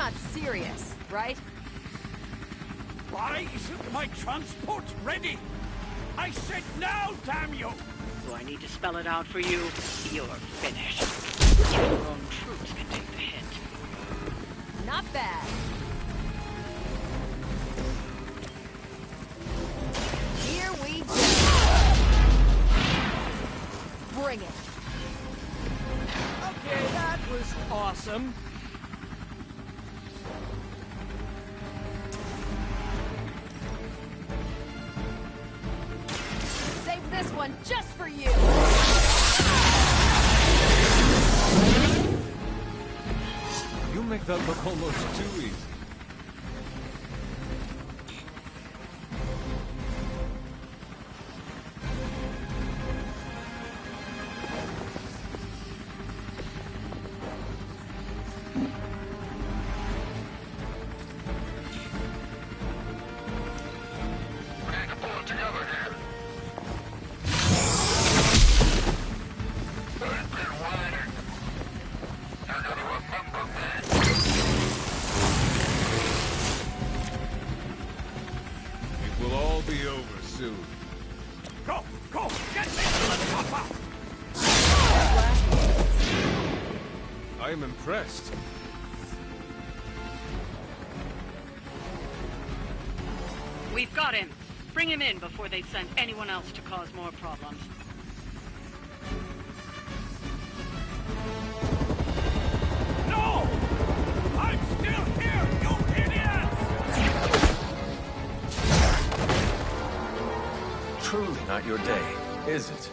not serious, right? Why isn't my transport ready? I said now, damn you! Do I need to spell it out for you? You're finished. Your own troops can take the hint. Not bad. Here we go. Bring it. Okay, that was awesome. Save this one just for you. You make that look almost too easy. I am impressed. We've got him. Bring him in before they send anyone else to cause more problems. No! I'm still here, you idiots! Truly not your day, is it?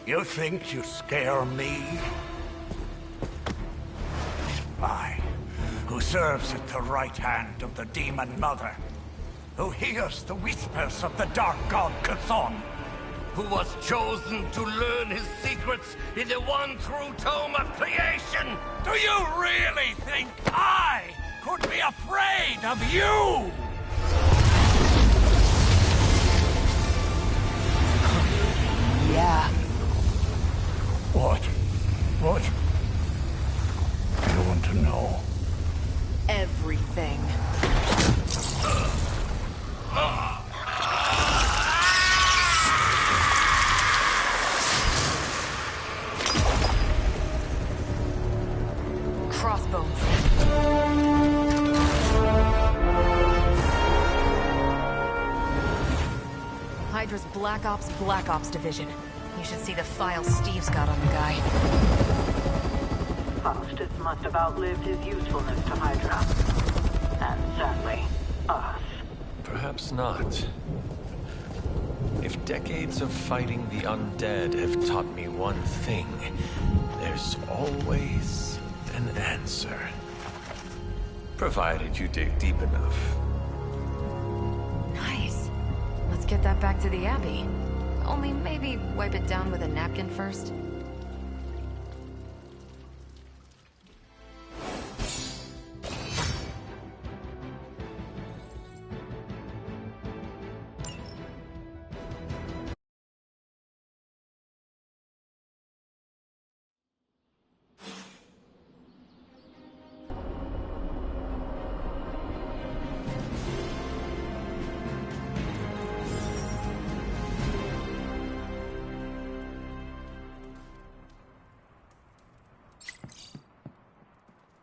You think you scare me? I, who serves at the right hand of the Demon Mother, who hears the whispers of the Dark God Chthon, who was chosen to learn his secrets in the one true tome of creation! Do you really think I could be afraid of you? Yeah. What? I don't want to know. Everything. Crossbones. Hydra's Black Ops Division. You should see the file Steve's got on the guy. Faustus must have outlived his usefulness to Hydra. And sadly, us. Perhaps not. If decades of fighting the undead have taught me one thing, there's always an answer. Provided you dig deep enough. Nice. Let's get that back to the Abbey. Only maybe wipe it down with a napkin first.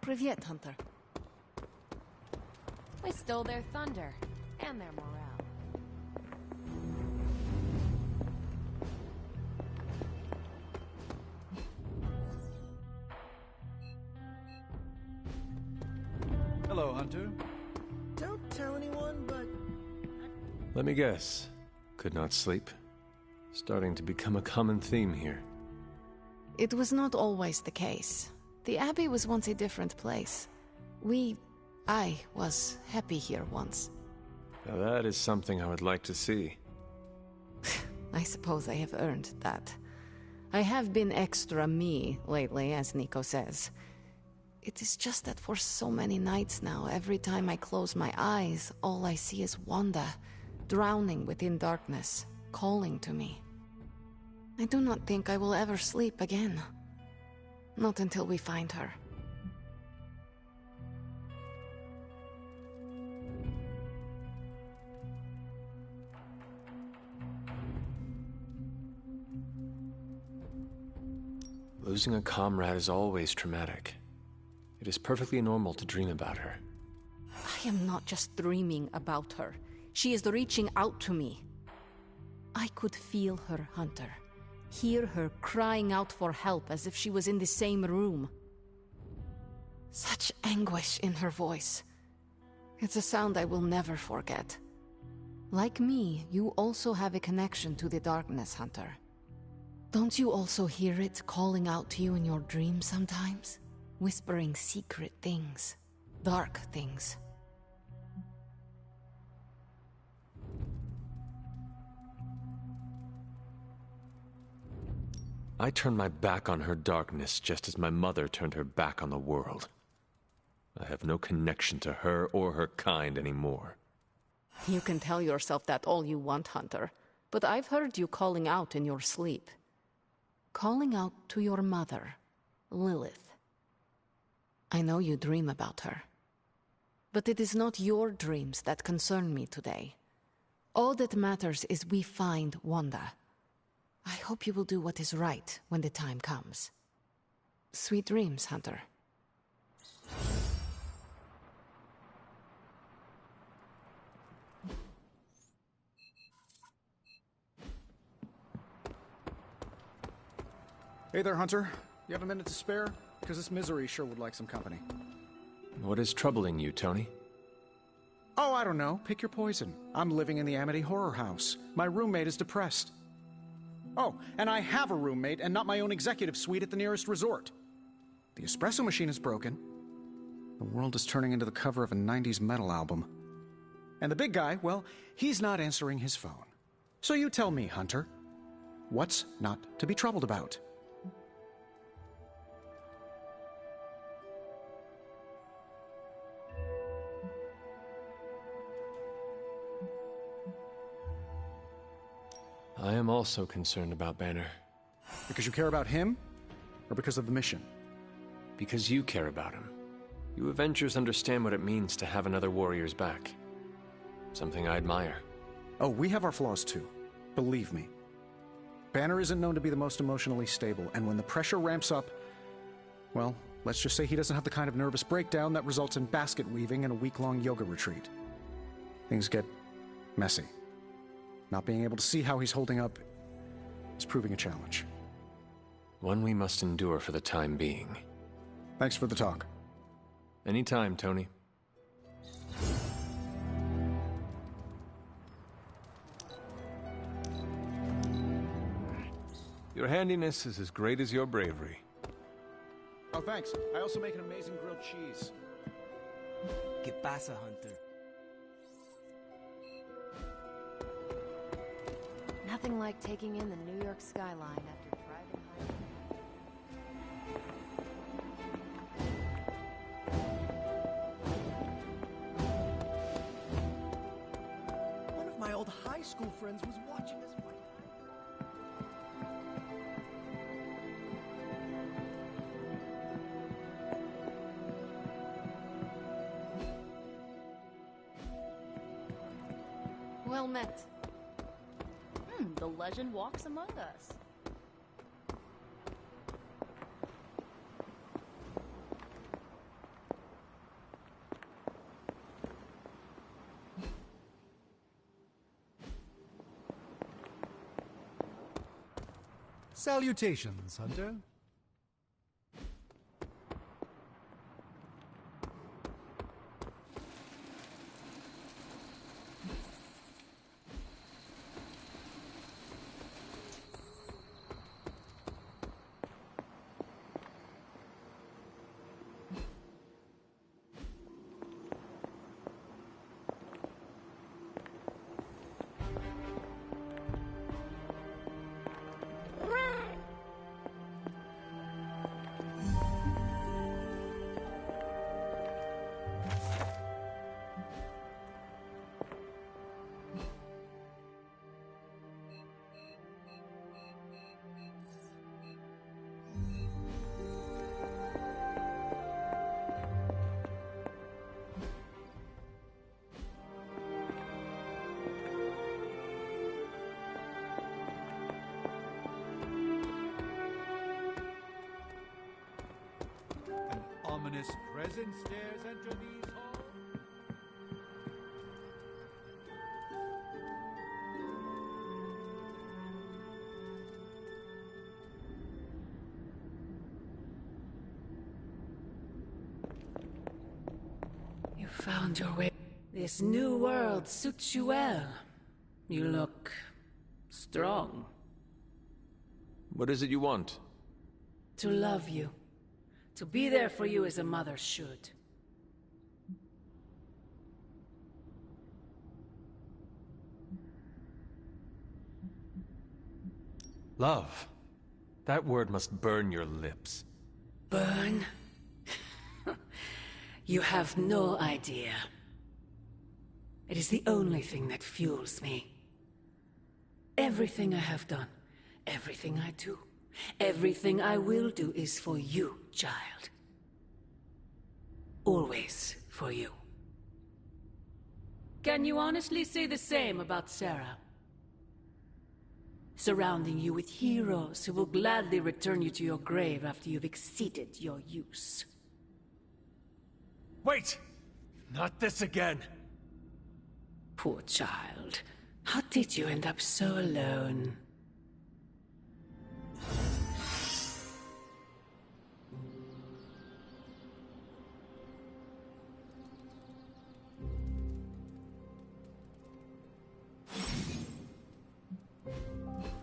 Привет, Hunter. We stole their thunder and their morale. Hello, Hunter. Don't tell anyone, but... Let me guess. Could not sleep. Starting to become a common theme here. It was not always the case. The Abbey was once a different place. I was happy here once. Now that is something I would like to see. I suppose I have earned that. I have been extra me lately, as Nico says. It is just that for so many nights now, every time I close my eyes, all I see is Wanda, drowning within darkness, calling to me. I do not think I will ever sleep again. Not until we find her. Losing a comrade is always traumatic. It is perfectly normal to dream about her. I am not just dreaming about her. She is reaching out to me. I could feel her, Hunter. Hear her crying out for help as if she was in the same room. Such anguish in her voice. It's a sound I will never forget. Like me, you also have a connection to the darkness, Hunter. Don't you also hear it calling out to you in your dreams sometimes? Whispering secret things, dark things. I turned my back on her darkness just as my mother turned her back on the world. I have no connection to her or her kind anymore. You can tell yourself that all you want, Hunter, but I've heard you calling out in your sleep. Calling out to your mother, Lilith. I know you dream about her. But it is not your dreams that concern me today. All that matters is we find Wanda. I hope you will do what is right when the time comes. Sweet dreams, Hunter. Hey there, Hunter. You have a minute to spare? Because this misery sure would like some company. What is troubling you, Tony? Oh, I don't know. Pick your poison. I'm living in the Amity Horror House. My roommate is depressed. Oh, and I have a roommate and not my own executive suite at the nearest resort. The espresso machine is broken. The world is turning into the cover of a 90s metal album. And the big guy, well, he's not answering his phone. So you tell me, Hunter, what's not to be troubled about? I am also concerned about Banner. Because you care about him? Or because of the mission? Because you care about him. You Avengers understand what it means to have another warrior's back. Something I admire. Oh, we have our flaws too. Believe me. Banner isn't known to be the most emotionally stable, and when the pressure ramps up, well, let's just say he doesn't have the kind of nervous breakdown that results in basket weaving and a week-long yoga retreat. Things get messy. Not being able to see how he's holding up is proving a challenge. One we must endure for the time being. Thanks for the talk. Anytime, Tony. Your handiness is as great as your bravery. Oh, thanks. I also make an amazing grilled cheese. Que pasa, Hunter? Nothing like taking in the New York skyline after driving home. One of my old high school friends was watching us fight. Well met. The legend walks among us. Salutations, Hunter. ominous presence dares enter these halls? You found your way. This new world suits you well. You look strong. What is it you want? To love you. To be there for you as a mother should. Love. That word must burn your lips. Burn? You have no idea. It is the only thing that fuels me. Everything I have done, everything I do, everything I will do is for you, child. Always for you. Can you honestly say the same about Sarah? Surrounding you with heroes who will gladly return you to your grave after you've exceeded your use. Wait! Not this again! Poor child. How did you end up so alone?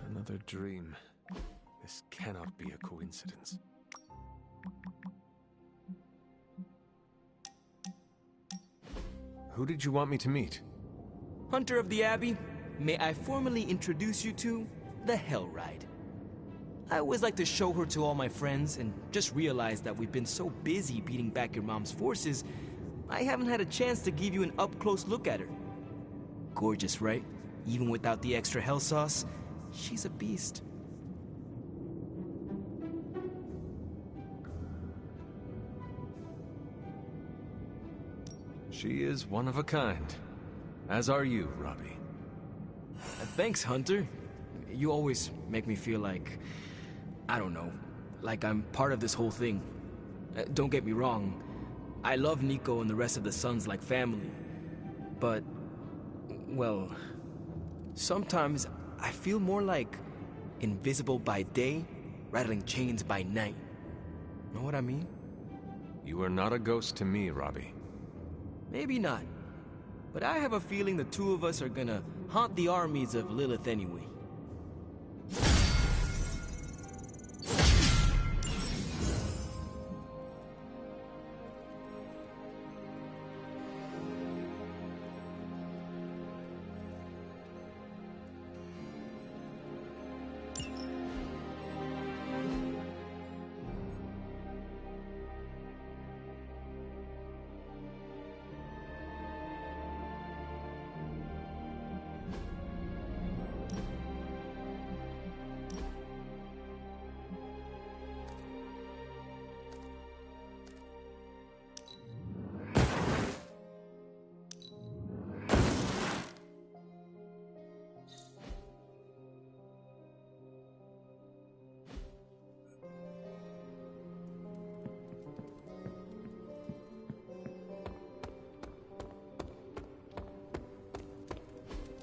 Another dream. This cannot be a coincidence. Who did you want me to meet? Hunter of the Abbey, may I formally introduce you to the Hell Ride. I always like to show her to all my friends, and just realized that we've been so busy beating back your mom's forces, I haven't had a chance to give you an up-close look at her. Gorgeous, right? Even without the extra hell sauce, she's a beast. She is one of a kind. As are you, Robbie. Thanks, Hunter. You always make me feel like, I don't know, like I'm part of this whole thing. Don't get me wrong, I love Nico and the rest of the Sons like family. But, well, sometimes I feel more like invisible by day, rattling chains by night. Know what I mean? You are not a ghost to me, Robbie. Maybe not. But I have a feeling the two of us are gonna haunt the armies of Lilith anyway.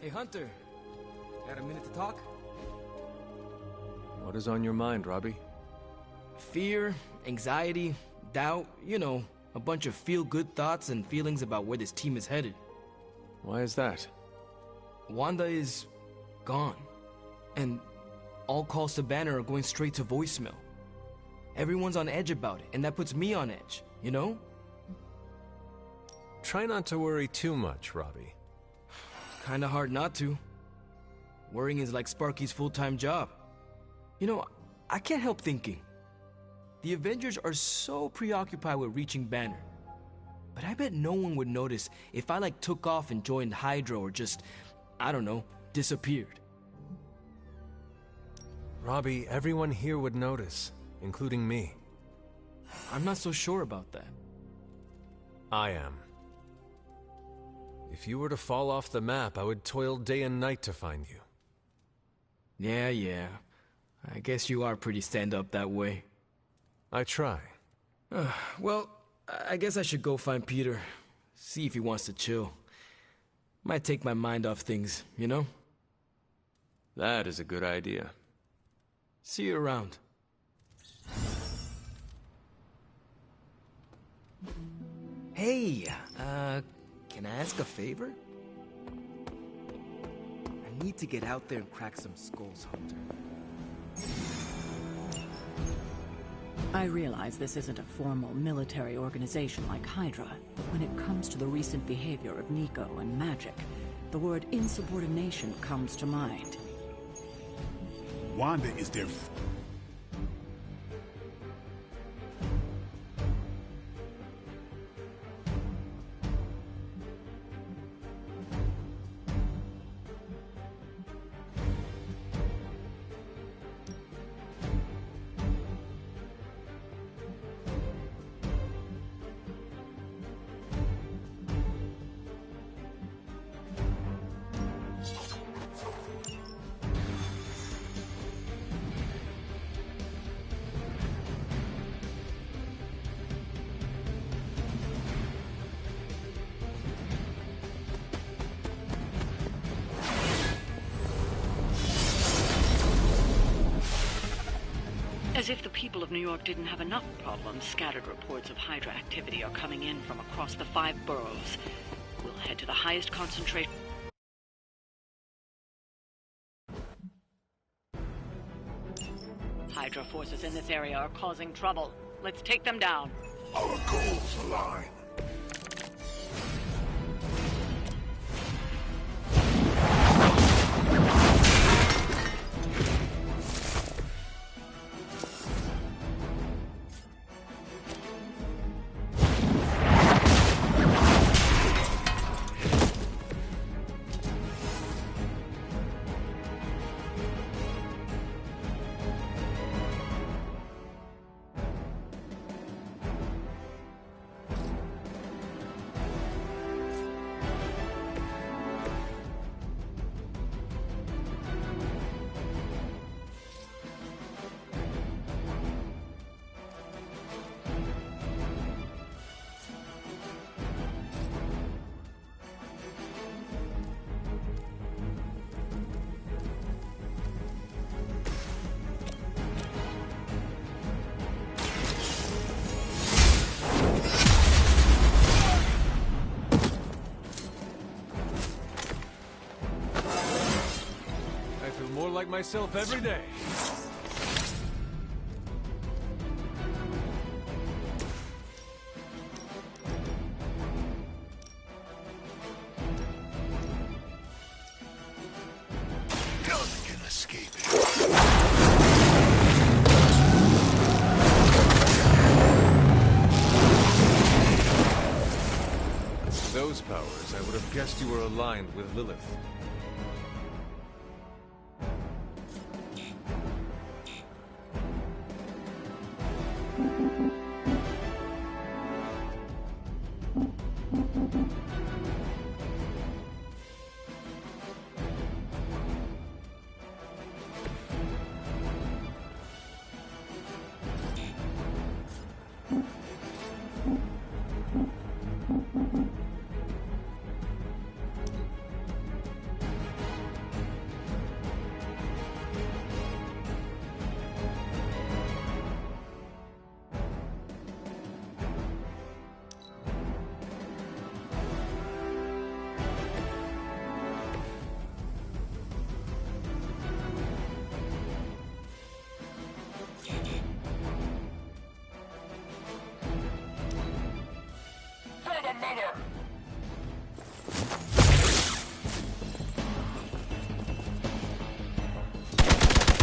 Hey, Hunter. Got a minute to talk? What is on your mind, Robbie? Fear, anxiety, doubt, you know, a bunch of feel-good thoughts and feelings about where this team is headed. Why is that? Wanda is gone. And all calls to Banner are going straight to voicemail. Everyone's on edge about it, and that puts me on edge, you know? Try not to worry too much, Robbie. Kinda hard not to. Worrying is like Sparky's full-time job. You know, I can't help thinking. The Avengers are so preoccupied with reaching Banner. But I bet no one would notice if I took off and joined Hydra or just, I don't know, disappeared. Robbie, everyone here would notice, including me. I'm not so sure about that. I am. If you were to fall off the map, I would toil day and night to find you. Yeah. I guess you are pretty stand-up that way. I try. Well, I guess I should go find Peter. See if he wants to chill. Might take my mind off things, you know? That is a good idea. See you around. Hey, can I ask a favor? I need to get out there and crack some skulls, Hunter. I realize this isn't a formal military organization like Hydra, but when it comes to the recent behavior of Nico and Magic, the word insubordination comes to mind. Wanda is their... As if the people of New York didn't have enough problems, scattered reports of Hydra activity are coming in from across the 5 boroughs. We'll head to the highest concentration. Hydra forces in this area are causing trouble. Let's take them down. Our goals align. Like myself every day. None can escape it. With those powers, I would have guessed you were aligned with Lilith.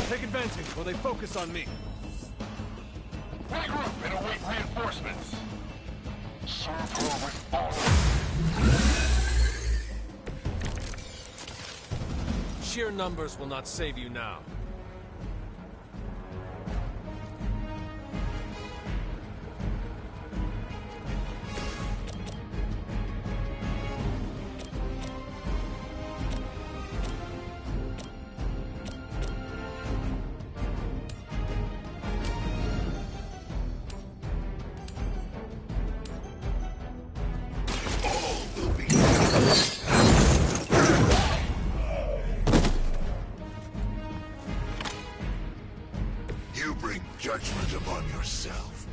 Take advantage while they focus on me. Regroup and await reinforcements. Circle with all. Sheer numbers will not save you now. bring judgment upon yourself.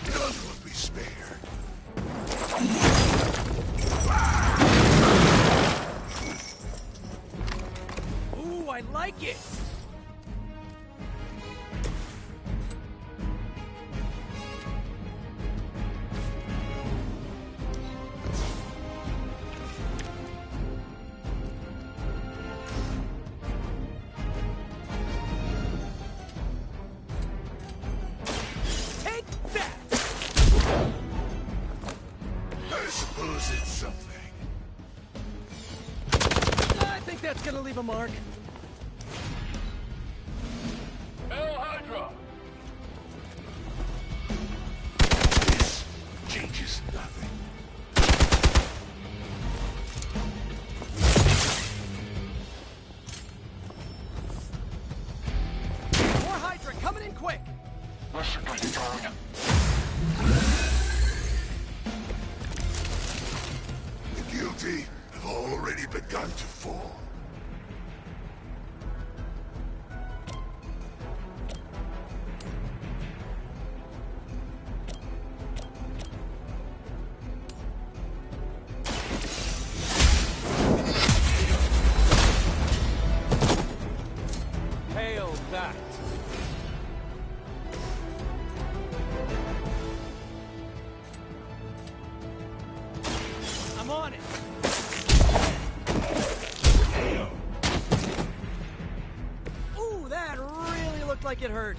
None will be spared. Ooh, I like it! It's something. I think that's gonna leave a mark. Hail Hydra! This changes nothing. More Hydra coming in quick! Listen to the turn. The guilty have already begun to fall. Hail that! I'm on it! Ooh, that really looked like it hurt.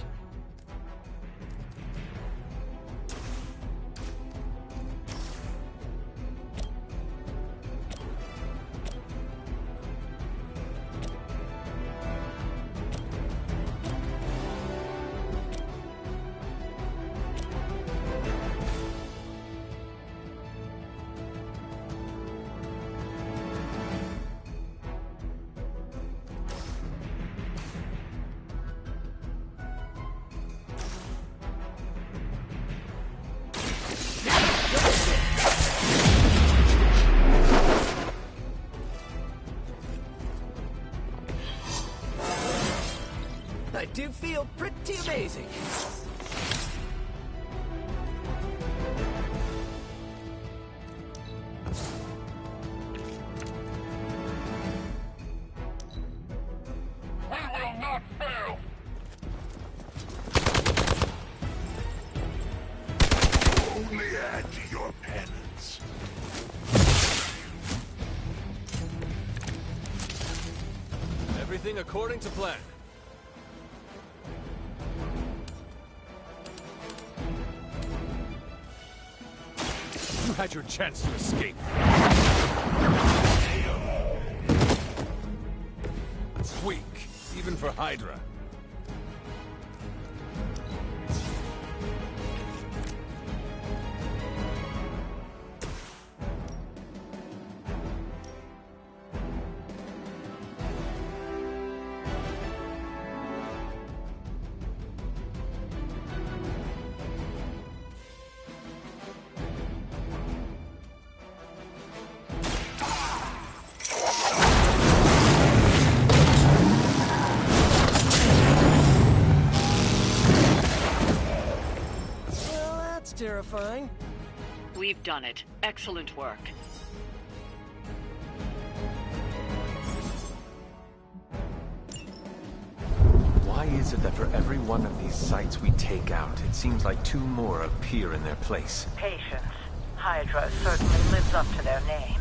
I do feel pretty amazing. We will not fail! Only add to your penance. Everything according to plan. You had your chance to escape. It's weak, even for Hydra. Well, that's terrifying. We've done it. Excellent work. Why is it that for every one of these sites we take out, it seems like two more appear in their place? Patience. Hydra certainly lives up to their name.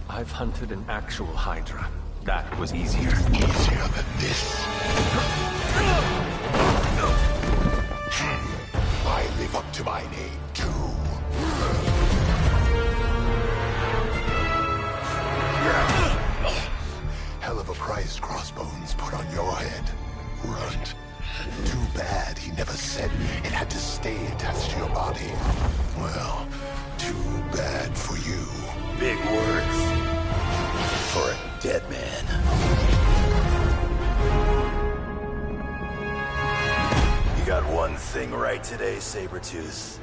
I've hunted an actual Hydra. That was easier. Easier than this. I live up to my name, too. Hell of a price Crossbones put on your head, Runt. Too bad he never said it had to stay attached to your body. Well, too bad for you. Big words for a dead man. You got one thing right today, Sabretooth.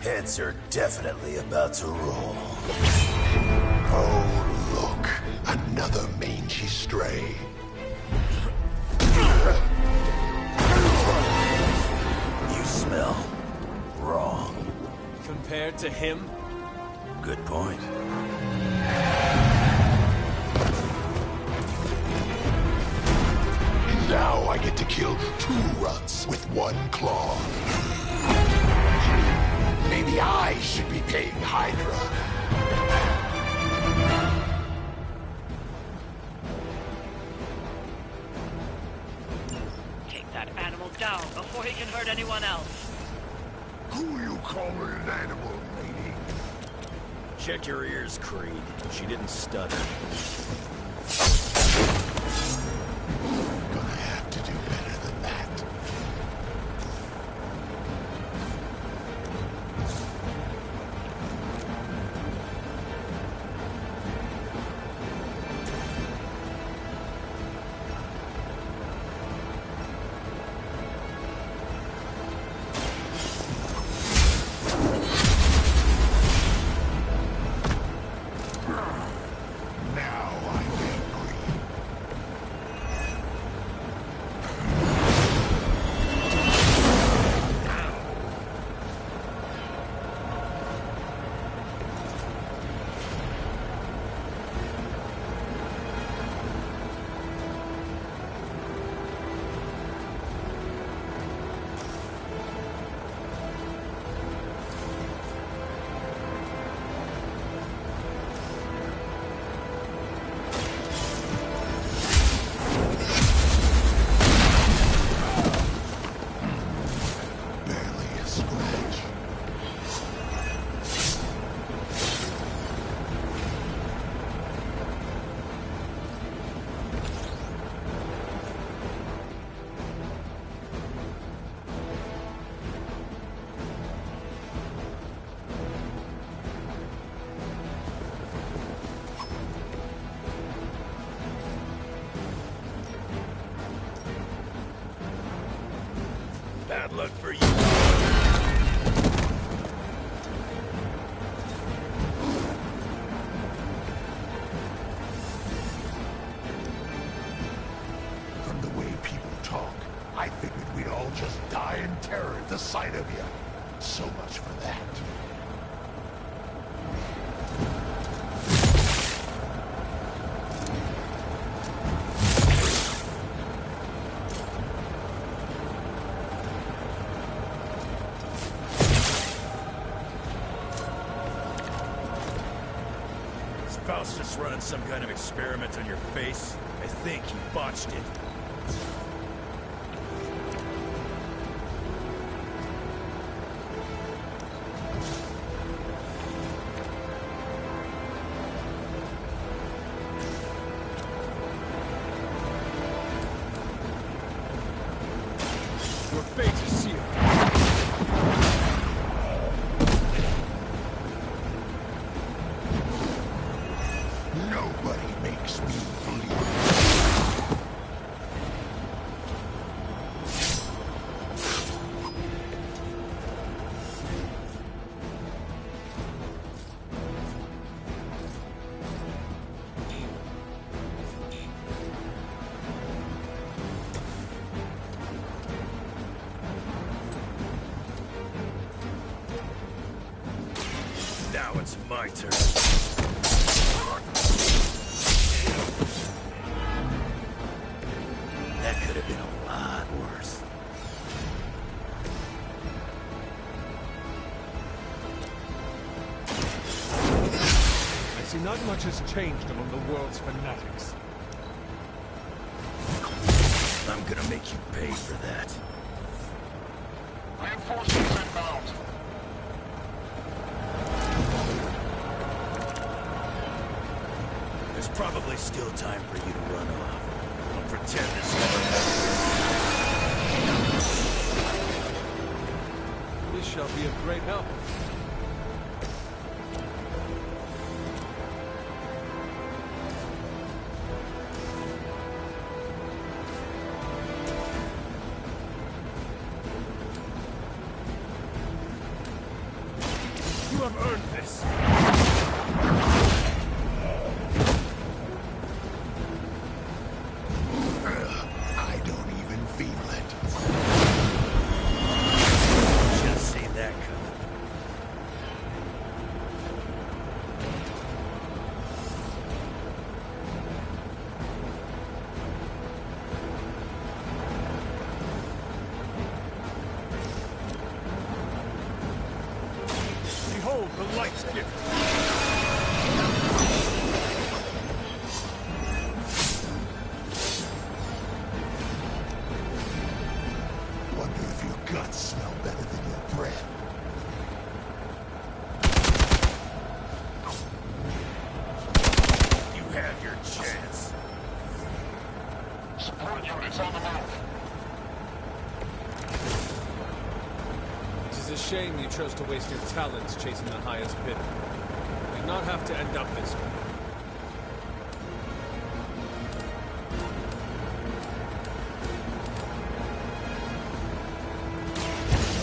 Heads are definitely about to roll. Oh, look. Another mangy stray. You smell wrong. Compared to him? Good point. Now I get to kill 2 runts with 1 claw. Maybe I should be paying Hydra. Take that animal down before he can hurt anyone else. Who you calling an animal, lady? Check your ears, Creed. She didn't stutter. Gonna have to do better than that. Bad luck for you. From the way people talk, I figured we'd all just die in terror at the sight of you. So much for that. Faustus running some kind of experiment on your face? I think he botched it. Your fate is sealed. Nobody makes me bleed. Now it's my turn. That could have been a lot worse. I see not much has changed among the world's fanatics. I'm gonna make you pay for that. Reinforcements inbound. There's probably still time for you to run off. Don't pretend this This shall be of great help. Life's gift. Wonder if your guts smell better than your breath. You have your chance. Support units on the move. It is a shame you chose to waste your talents chasing the highest bidder. You did not have to end up this way.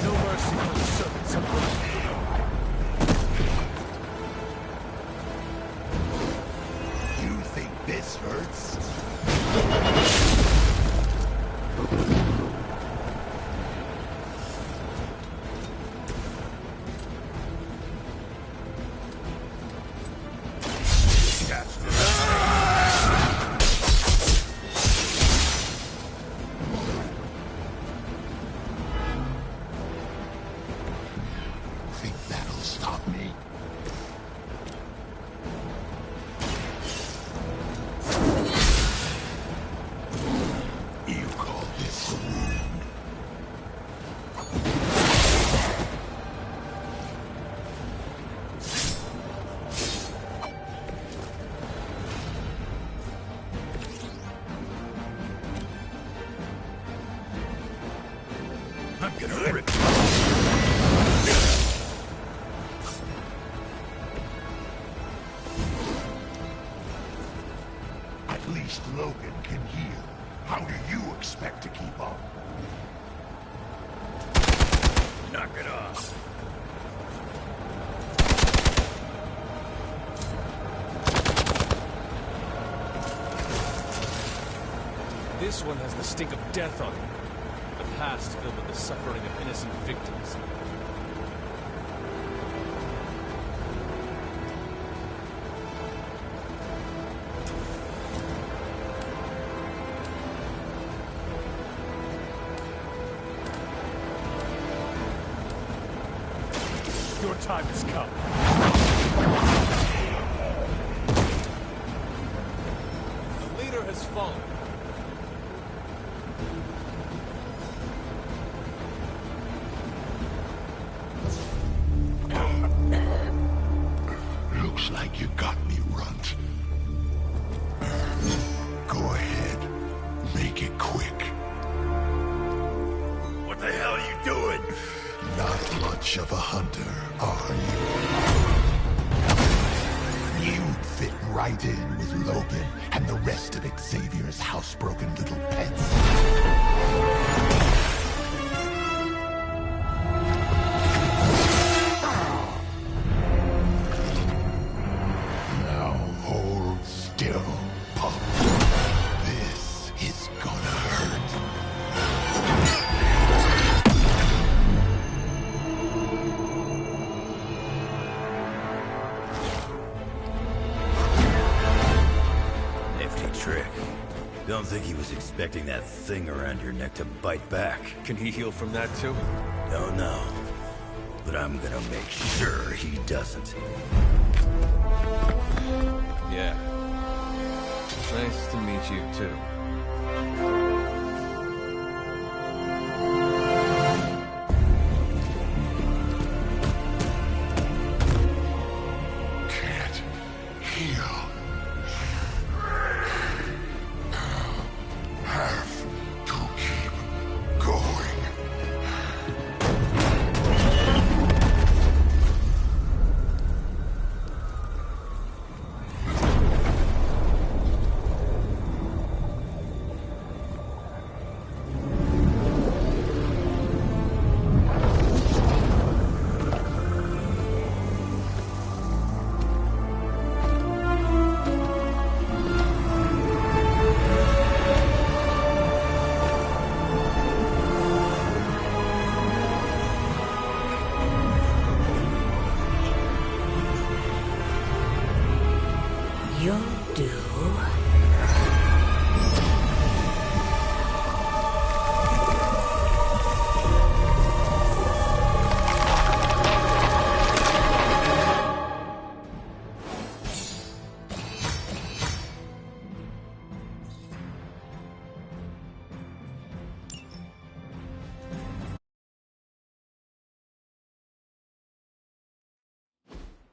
No mercy for the servants of God. You think this hurts? Think that'll stop me? You call this a wound? I'm gonna rip. At least Logan can heal. How do you expect to keep up? Knock it off. This one has the stink of death on it. The past filled with the suffering of innocent victims. Your time has come. The leader has fallen. Looks like you got me, Runt. Go ahead. Make it quick. What the hell are you doing? Not much of a hunter, are you? You'd fit right in with Logan and the rest of Xavier's housebroken little pets. Now hold still, pup. This is gonna hurt. Nifty trick. Don't think he was expecting that thing around your neck to bite back. Can he heal from that too? Don't know. But I'm gonna make sure he doesn't. Yeah. Nice to meet you too. Can't heal. Have to keep going. You'll do.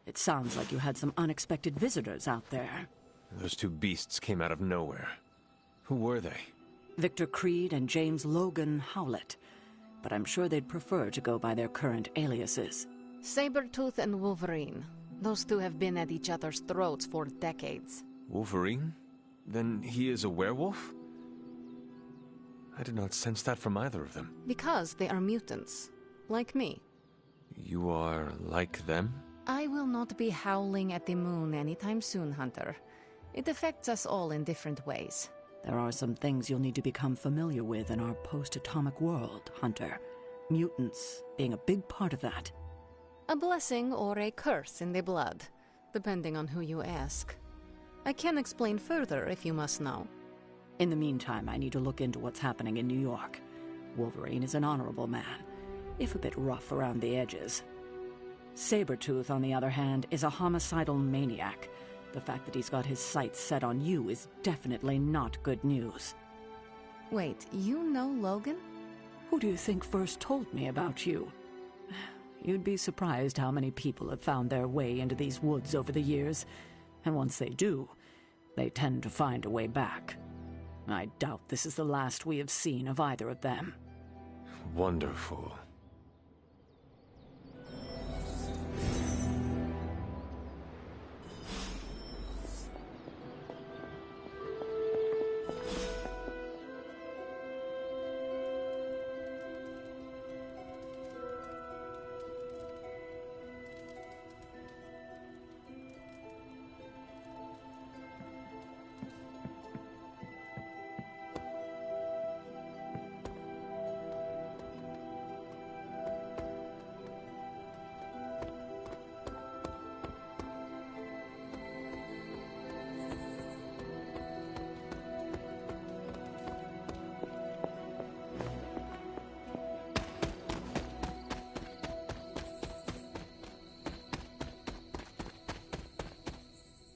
It sounds like you had some unexpected visitors out there. Those two beasts came out of nowhere. Who were they? Victor Creed and James Logan Howlett. But I'm sure they'd prefer to go by their current aliases. Sabretooth and Wolverine. Those two have been at each other's throats for decades. Wolverine? Then he is a werewolf? I did not sense that from either of them. Because they are mutants. Like me. You are like them? I will not be howling at the moon anytime soon, Hunter. It affects us all in different ways. There are some things you'll need to become familiar with in our post-atomic world, Hunter. Mutants being a big part of that. A blessing or a curse in the blood, depending on who you ask. I can explain further if you must know. In the meantime, I need to look into what's happening in New York. Wolverine is an honorable man, if a bit rough around the edges. Sabretooth, on the other hand, is a homicidal maniac. The fact that he's got his sights set on you is definitely not good news. Wait, you know Logan? Who do you think first told me about you? You'd be surprised how many people have found their way into these woods over the years, and once they do, they tend to find a way back. I doubt this is the last we have seen of either of them. Wonderful.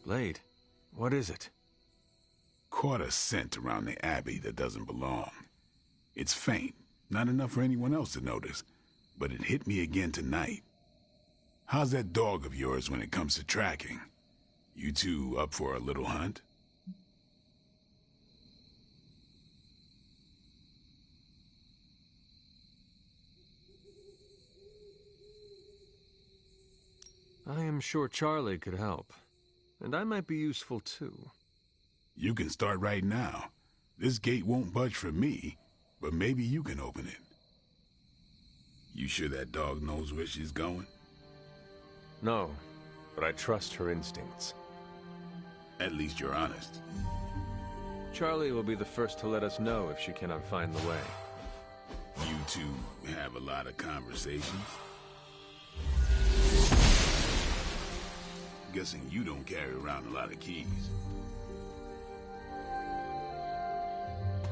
Blade, what is it? Caught a scent around the Abbey that doesn't belong. It's faint, not enough for anyone else to notice, but it hit me again tonight. How's that dog of yours when it comes to tracking? You two up for a little hunt? I am sure Charlie could help. And I might be useful too. You can start right now. This gate won't budge for me, but maybe you can open it. You sure that dog knows where she's going? No, but I trust her instincts. At least you're honest. Charlie will be the first to let us know if she cannot find the way. You two have a lot of conversations? Guessing you don't carry around a lot of keys.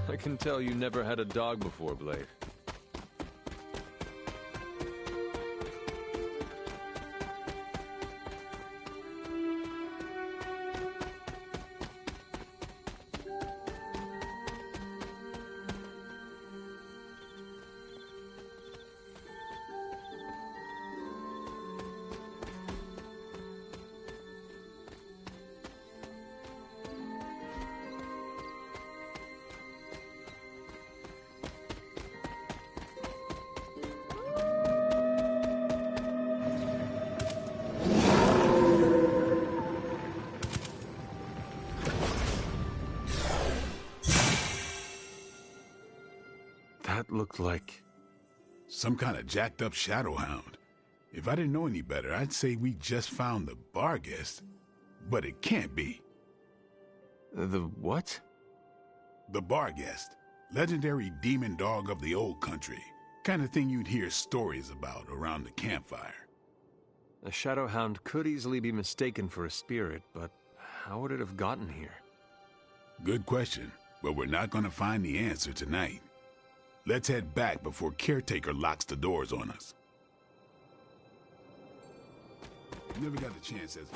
I can tell you never had a dog before, Blade. That looked like... some kind of jacked up shadowhound. If I didn't know any better, I'd say we just found the bar guest. But it can't be. The what? The bar guest. Legendary demon dog of the old country. Kind of thing you'd hear stories about around the campfire. A shadowhound could easily be mistaken for a spirit, but how would it have gotten here? Good question, but we're not going to find the answer tonight. Let's head back before Caretaker locks the doors on us. Never got the chance as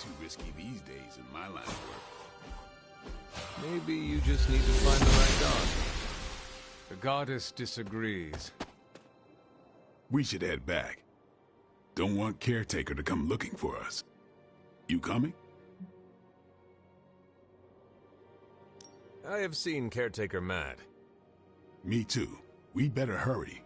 too risky these days in my line of work. Maybe you just need to find the right dog. The goddess disagrees. We should head back. Don't want Caretaker to come looking for us. You coming? I have seen Caretaker mad. Me too. We better hurry.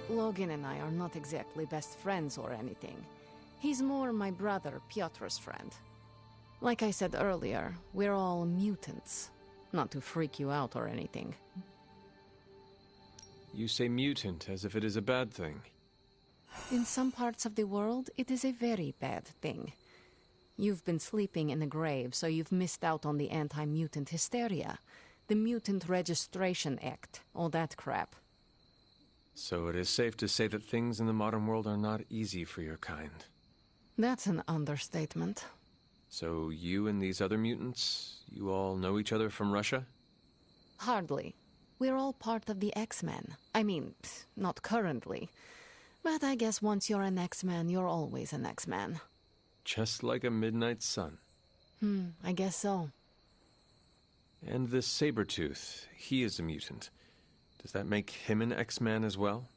Logan and I are not exactly best friends or anything. He's more my brother, Piotr's friend. Like I said earlier, we're all mutants. Not to freak you out or anything. You say mutant as if it is a bad thing. In some parts of the world, it is a very bad thing. You've been sleeping in a grave, so you've missed out on the anti-mutant hysteria. The Mutant Registration Act, all that crap. So it is safe to say that things in the modern world are not easy for your kind. That's an understatement. So you and these other mutants, you all know each other from Russia? Hardly. We're all part of the X-Men. I mean, not currently. But I guess once you're an X-Man, you're always an X-Man. Just like a midnight sun. I guess so. And this Sabretooth, he is a mutant. Does that make him an X-Man as well?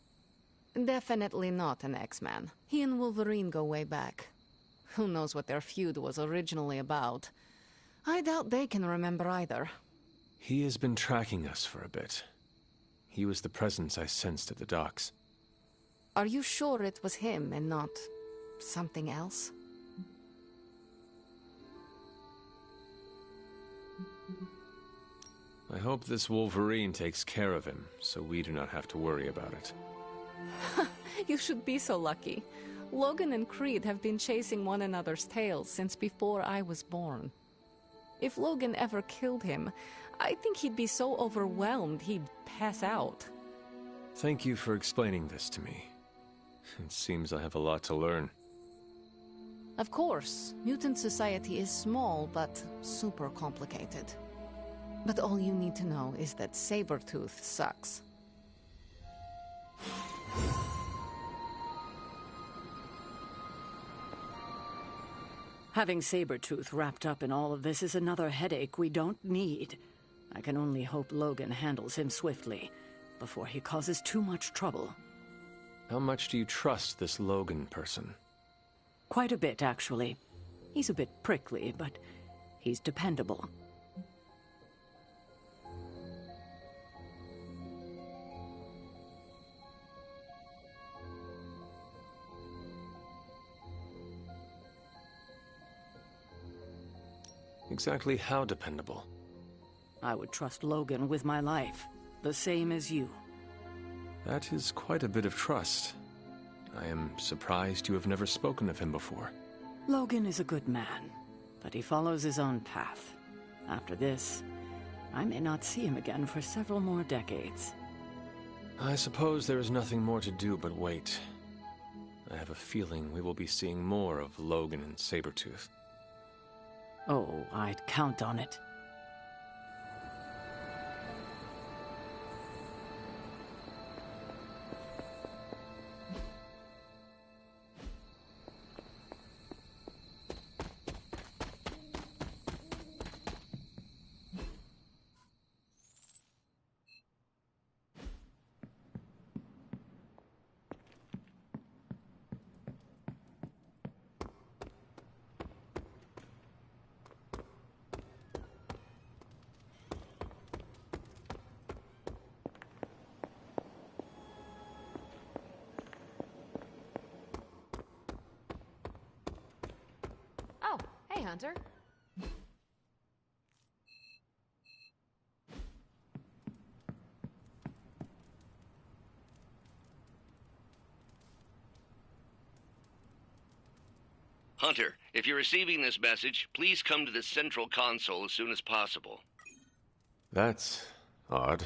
Definitely not an X-Man. He and Wolverine go way back. Who knows what their feud was originally about? I doubt they can remember either. He has been tracking us for a bit. He was the presence I sensed at the docks. Are you sure it was him and not something else? I hope this Wolverine takes care of him, so we do not have to worry about it. You should be so lucky. Logan and Creed have been chasing one another's tails since before I was born. If Logan ever killed him, I think he'd be so overwhelmed he'd pass out. Thank you for explaining this to me. It seems I have a lot to learn. Of course, mutant society is small, but super complicated. But all you need to know is that Sabretooth sucks. Having Sabretooth wrapped up in all of this is another headache we don't need. I can only hope Logan handles him swiftly, before he causes too much trouble. How much do you trust this Logan person? Quite a bit, actually. He's a bit prickly, but he's dependable. Exactly how dependable? I would trust Logan with my life, the same as you. That is quite a bit of trust. I am surprised you have never spoken of him before. Logan is a good man, but he follows his own path. After this, I may not see him again for several more decades. I suppose there is nothing more to do but wait. I have a feeling we will be seeing more of Logan and Sabretooth. Oh, I'd count on it. Oh, hey, Hunter. Hunter, if you're receiving this message, please come to the central console as soon as possible. That's odd.